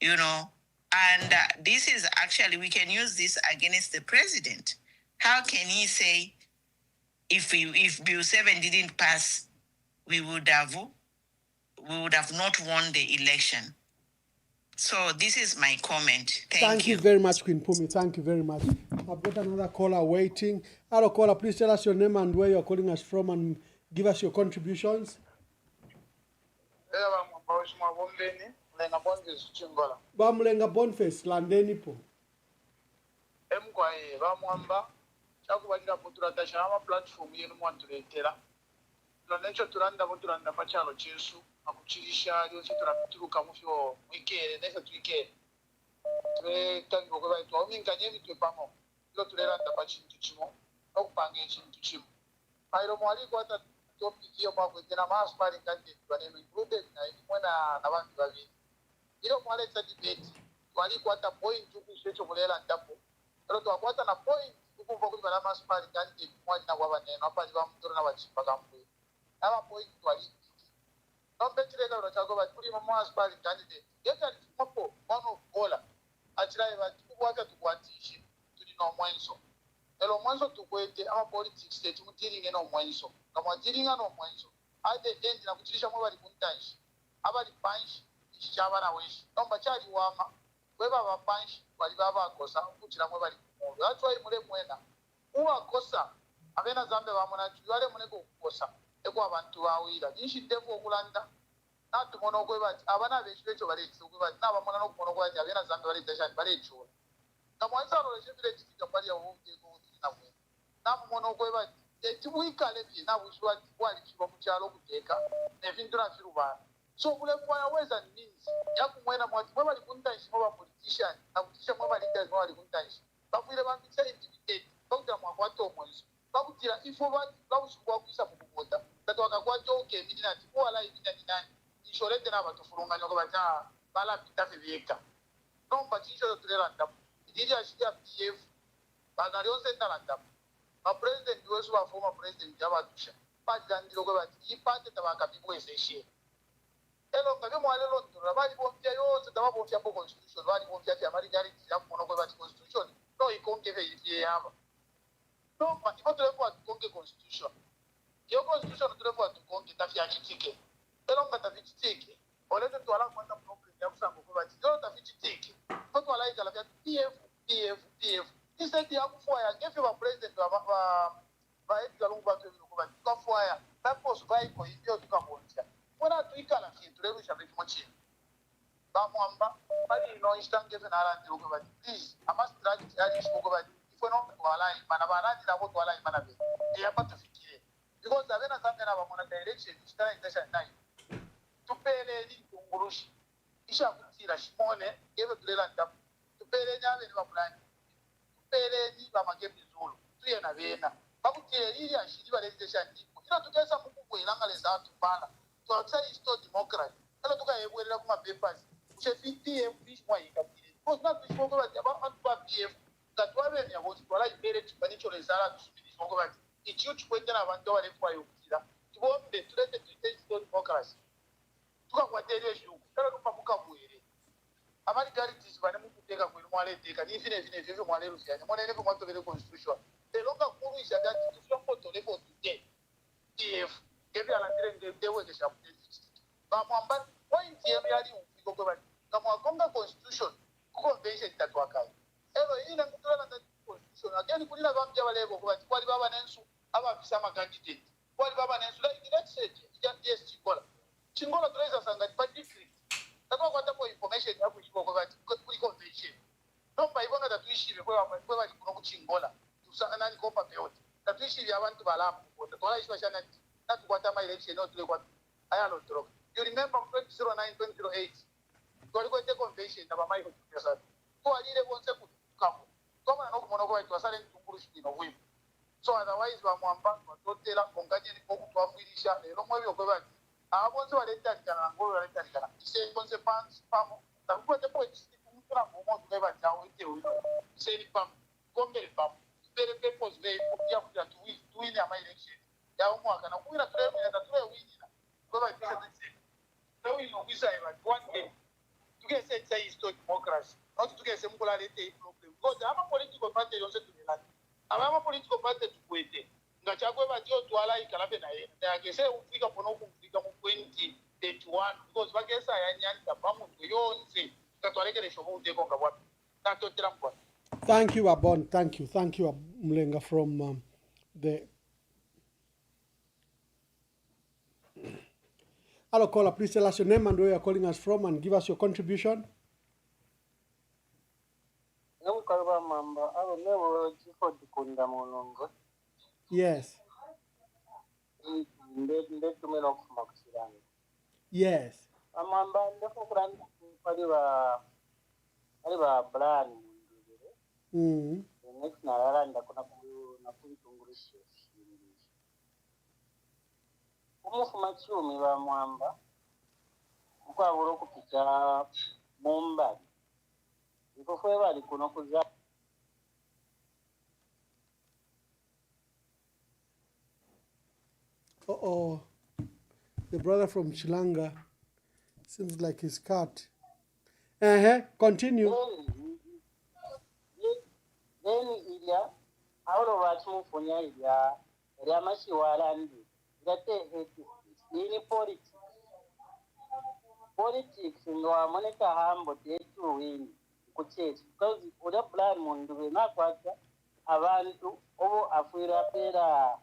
and this is actually, we can use this against the president. How can he say, if Bill 7 didn't pass, we would have not won the election? So this is my comment. Thank you. Thank you very much, Queen Pumi. Thank you very much. I've got another caller waiting. Hello, caller. Please tell us your name and where you're calling us from, and give us your contributions. Bamulenga Boniface, Landeni po. Mkwaye bamwamba chakubalira kutulanda chama platform yenu mwantuletera nonecho tulanda pachalo chesu akuchirisha lyo chitulaturuka mufyo mwikere neso twikere twetango kwa baito ominkanye bitwe pamo lo tulelanda pachintu chimo okupanga echintu chimo mairo mwali kwata topic yo makwetena maspali kanje baneno included na imwana na bantu babiri ilo mwale tsa debate wali kwata point kusecho kulela ndapo ero twakwata na point ukumva kuti bala maspali kanje mwali na kwabaneno apali bamutoro na bachipaka mwe aba point wali nombetireka ro chako batuli mu maspali candidate yeta lifumapo one of gola achiraye bati kukwata tukwatishe tuli no mwenso elo mwenso tukwete ama politics state mutiringe no mwenso kama tiringa no mwenso ade end na kuchirisha mwe bali kuntanshi abali panshi ichaba na weshi nomba chali wama weba bapanshi bali baba kosa kuchira mwe bali kumoyo that's why mule mwena uwa kosa abena zambe bamona tuyale muneko kukosa eko abantu bawira nishiddevu okulanda natumono okwebati abana bekibecho balekiza okwebati nabamona n'okumono okwebati abena zambe balekiza balechola kamwanisa loleshe birekitiga bali awongekozinamwe namumono okwebati ekibwikale bye nabusibati bwalikibwa mu kyalo okuteeka nebintu nafirubana so okulefwana weza means yakumwena mwati mwe bali kuntanshi mwe bapolitician nakutisha mwe baleaders mwe bali kuntanshi bafwire bambisa intimidate bakutira mwakwata omwenso bakutira ifo bati bakusukwa kuisa mukuboda kati wakakwata okemini nati kuwala ibina ninani chorete na batufurunganya ko bata bala pitafe bieka nomba chicho turelanda ndiri achida PF bana ryose ndalanda ma president wesu wa former president jabatusha padandiro ko bati ipate tabakapibwezeshe elo ngabe mwalelo ndura bali bompya yose tababofya po constitution bali bompya ya marigarity ya kuno ko bati constitution no ikonke ve ifiye yaba no but ibo tulepo atukonge constitution yo constitution tulepo atukonge tafya kitike elo ngata vitike olete twala kwenda problem ya kusango ko bati yo tafitike ko twala ikala ya PF instead ya kufoya ngefe ba president ba edgar lungu ko bati ko foya tapos vai ko ibyo tukamonja wona tuikala kintu lero shabe kimochi ba mwamba bali no instange fe nala ndiro ko bati please ama strategy ali ko bati ifo no twala imana bana ndira ko twala imana be ya patufikire because abena kamera ba mona direction stara intention nai tupele ni kungurushi isha kutira shimone ebe tulela ndap tupele nyabe ni ba fulani tupele ni ba magebi zulu tuye na bena bakutire ili ashiri ba intention ndipo ina tukesa muku ilanga leza tupala to outside isto democracy ela tukayebwelera kuma papers uchefi PF bishwa ikapire because not bishwa ko bati aba atuba PF katwabe nya ngo twala ibere tubanicho lezala tusubirishwa ko bati ichiyo chikwendera abantu bale kwa yokira tubombe tulete isto democracy tukakwatere shuku ela tupamuka bwere amali garities bane mukuteka kweli mwale teka ni fine vivyo mwale rufyanya mwale nevo mwatobere constitution elonga kuru ishagati tusokoto level today PF kebya la ndire ndewe kesha bamwamba point yemi ali ufiko kwa bati kama konga constitution convention tatwakaye ero ina kutula na constitution again kulina bambya balego kwa bati kwali baba nensu abafisa ma candidate kwali baba nensu like let's say yes chingola tuleza sanga pa district tatwa kwata kwa information yapo iko kwa bati kuli convention nomba ibonga tatuishire kwa bati kuno kuchingola tusanga nani kopa peyote tatuishire abantu balamu twala ishwa shana not what am I election not what I am not drug. You remember 2009, 2008? Go to the convention about my person. Go a little one second come. Come and no monogo to a certain English in a whim. So otherwise, Mwamba, don't tell us from Ganya to Afridisha, a long way of government. I want to let that can go let that can say consequence, Pam, the point is to never down with you. Say the pump, come very pump. Very papers, very to win my election. Ya umwaka na kuina treme na tatuwe winina kwa pesa tse so ino visa eba one day tukese tsa histo democracy not tukese mukula lete problem because ama political party yonse tunelana ama political party tukwete ngachakwe batyo twala ikalape na yena yakese ufika pono kufika mu 2031 because bakesa yanyanta pamu yonse katwalekele shobo uteko ngabwa tatotera mkwa. Thank you, Abon. Thank you, Mlenga from the. Hello, caller. Please tell us your name and where you're calling us from and give us your contribution. Yes. Yes. Umufuma chumi ba Mwamba ukwabura okupita mumbali ikofwe bali kuno kuza the brother from Chilanga seems like he's cut. Continue. Then ilia aulo wachimufunya ilia mashiwalandi ini politics ndo amoneka hambo tetu wini kuchechi because uda plan mundu wena kwacha abantu obo afwira pera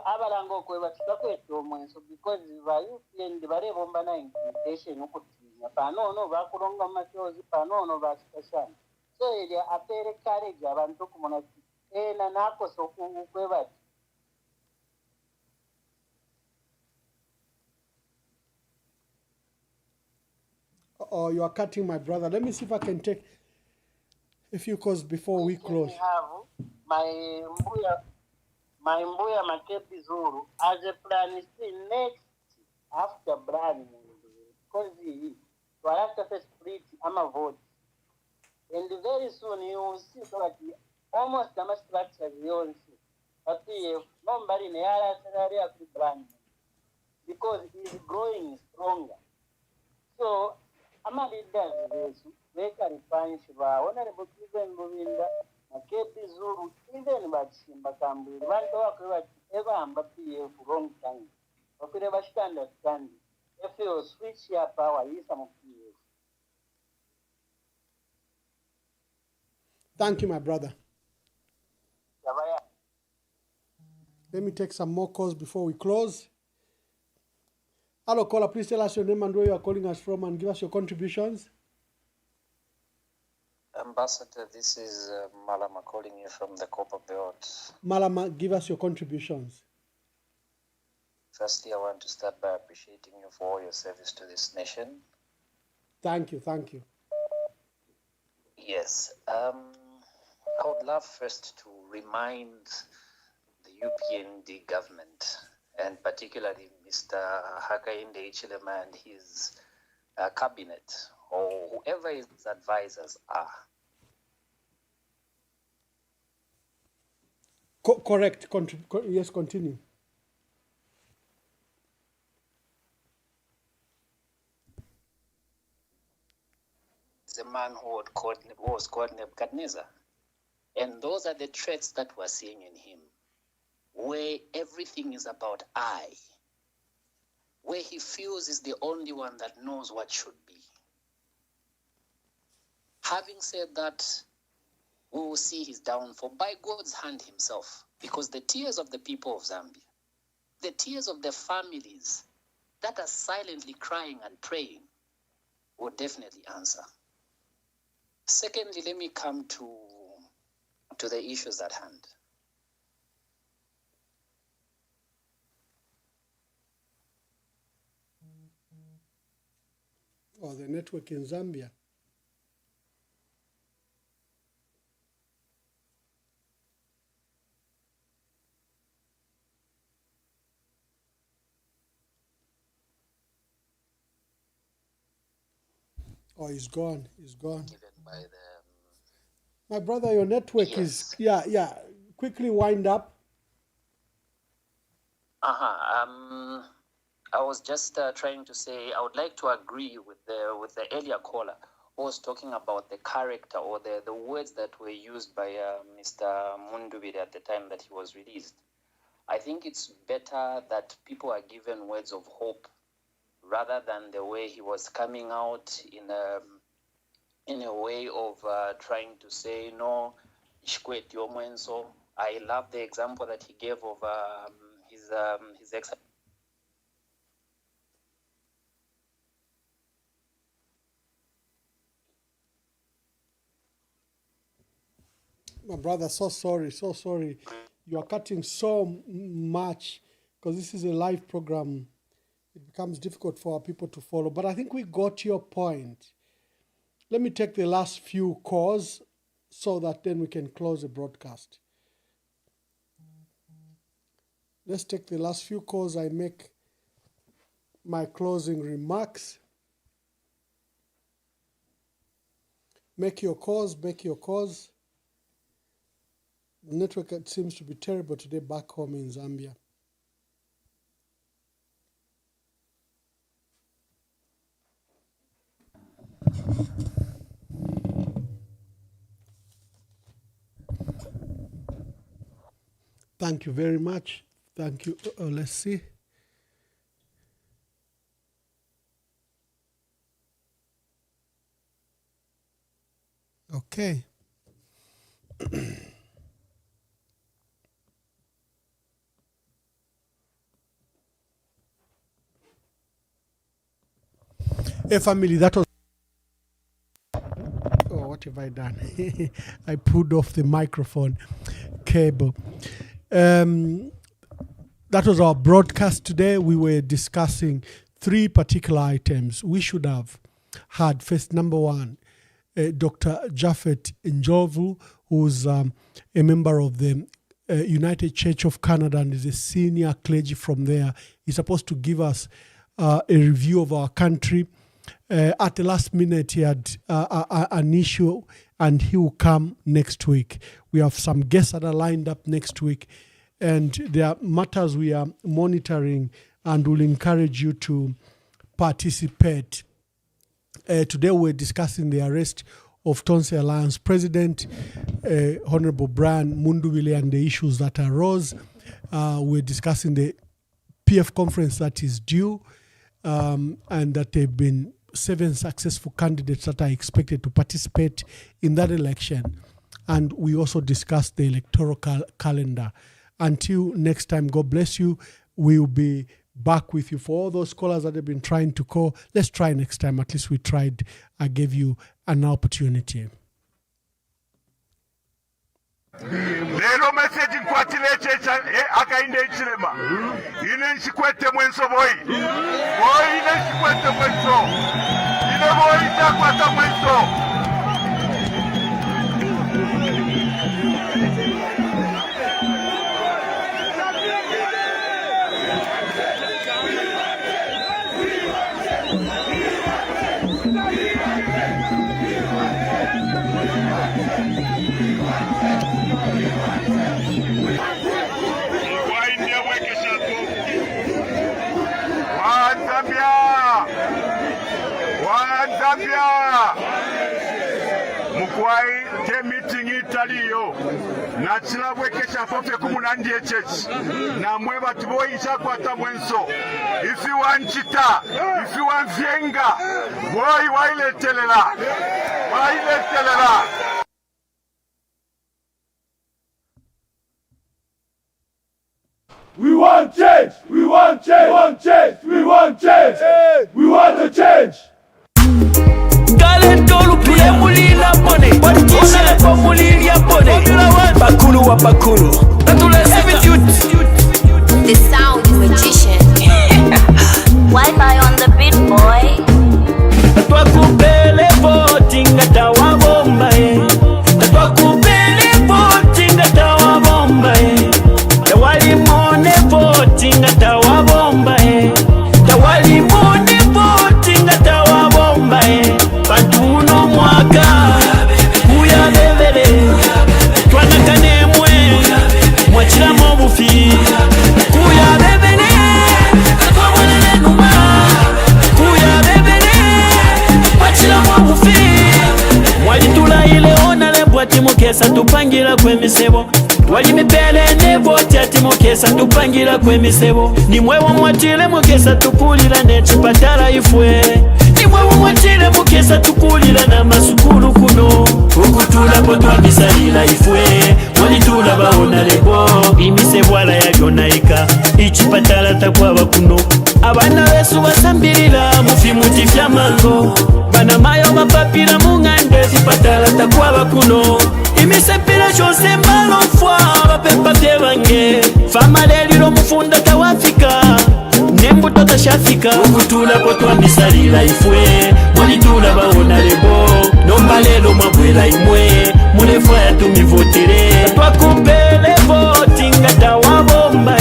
abalango kweba tikakweto mwenso because bayufyendi barebomba na invitation ukutinya panono bakulonga machozi panono basikashana so ile apere courage abantu kumona ena nako sokukweba. Oh, you are cutting my brother. Let me see if I can take a few calls before we close. My mbuya makepi zuru as a plan is next after Brian Mundubile, because he will have to split ama vote. And very soon you will see that almost the structure you will see. But if nobody in the area of Brian, because he is growing stronger. So, I'm a leader, they can find Shiva, Honorable Cleveland Movinda, Kepi Zuru, even but Simbakambi, one talk ever and but for long time. If you never understand, if you switch your power, you some of you. Thank you, my brother. Let me take some more calls before we close. Hello, caller, please tell us your name and where you are calling us from and give us your contributions. Ambassador, this is Malama calling you from the Copper Belt. Malama, give us your contributions. Firstly, I want to start by appreciating you for all your service to this nation. Thank you, thank you. Yes, I would love first to remind the UPND government, and particularly Mr. Hakainde Hichilema and his cabinet, or whoever his advisors are. Correct. Yes, continue. The man who was called Nebuchadnezzar. And those are the traits that we're seeing in him, where everything is about I, where he feels is the only one that knows what should be. Having said that, we will see his downfall by God's hand himself, because the tears of the people of Zambia, the tears of the families that are silently crying and praying will definitely answer. Secondly, let me come to the issues at hand. Oh, the network in Zambia. Oh, he's gone. He's gone. Given by the, my brother, your network is, yeah. Quickly wind up. I was just trying to say I would like to agree with the earlier caller who was talking about the character or the words that were used by Mr. Mundubile at the time that he was released. I think it's better that people are given words of hope rather than the way he was coming out in a way of trying to say, no, I love the example that he gave of his ex. My brother, so sorry. You are cutting so much because this is a live program. It becomes difficult for our people to follow. But I think we got your point. Let me take the last few calls so that then we can close the broadcast. Let's take the last few calls. I make my closing remarks. Make your calls. The network seems to be terrible today back home in Zambia. Thank you very much. Thank you. Let's see. Okay. Hey family, that was... Oh, what have I done? I pulled off the microphone cable. That was our broadcast today. We were discussing 3 particular items. We should have had first, number one, Dr. Japhet Njovu, who's a member of the United Church of Canada and is a senior clergy from there. He's supposed to give us a review of our country. At the last minute, he had an issue, and he will come next week. We have some guests that are lined up next week, and there are matters we are monitoring, and will encourage you to participate. Today we're discussing the arrest of Tonse Alliance President, Honorable Brian Mundubile, and the issues that arose. We're discussing the PF conference that is due, and that there have been 7 successful candidates that are expected to participate in that election. And we also discussed the electoral calendar. Until next time, God bless you. We will be back with you. For all those callers that have been trying to call, let's try next time. At least we tried. I gave you an opportunity. Lero message nkwatile checha akainde ichilema ine nchikwete mwenso boy ine nchikwete mwenso ine boy chakwata mwenso. Mukwai te meeting italiyo na chilabwe kesha pofe kumunandi echechi na mweba tiboi chakwata mwenso ifi wanchita ifi wanvyenga woi waile telela. We want change! We want change! We want change! We want change! We want a change! Bakulu wa Bakulu. The sound magician. Wi-Fi on the beat, boy. Twakupele voting atawa bomba Twakupele voting atawa bomba Tawali mone voting atawa bomba Tawali mone voting atawa bomba Patuno mwaka Kuya bebele Twanakane mwe Mwachila mobufi Kuya bebele Twawelele numa Kuya bebele Mwachila mobufi Mwalitula ile ona lembu atimukesa tupangira kwemisebo Wali mipele nevoti atimukesa tupangira kwemisebo Nimwewo mwatile mukesa tukulila nechipatala ifwe Nimwewo mwatile mukesa tukulila na masukulu kuno Ukutula potwa misalila ifwe Mwalitula baona lebo Imisebo ala ya yonaika Ichipatala takwaba kuno Abana besu basambilila mufimuti fya mango Bana mayo mapapila mungande Zipatala takwaba kuno Imisepila chose mbalo fwa Bapepa pyebange Fama lelilo mufunda tawafika Nembuto tashafika Ukutula potwa misalila ifwe Mwalitula baona lebo Nomba lelo mabwela imwe Mulefwa ya tumivotile Twakupele voting atawa bomba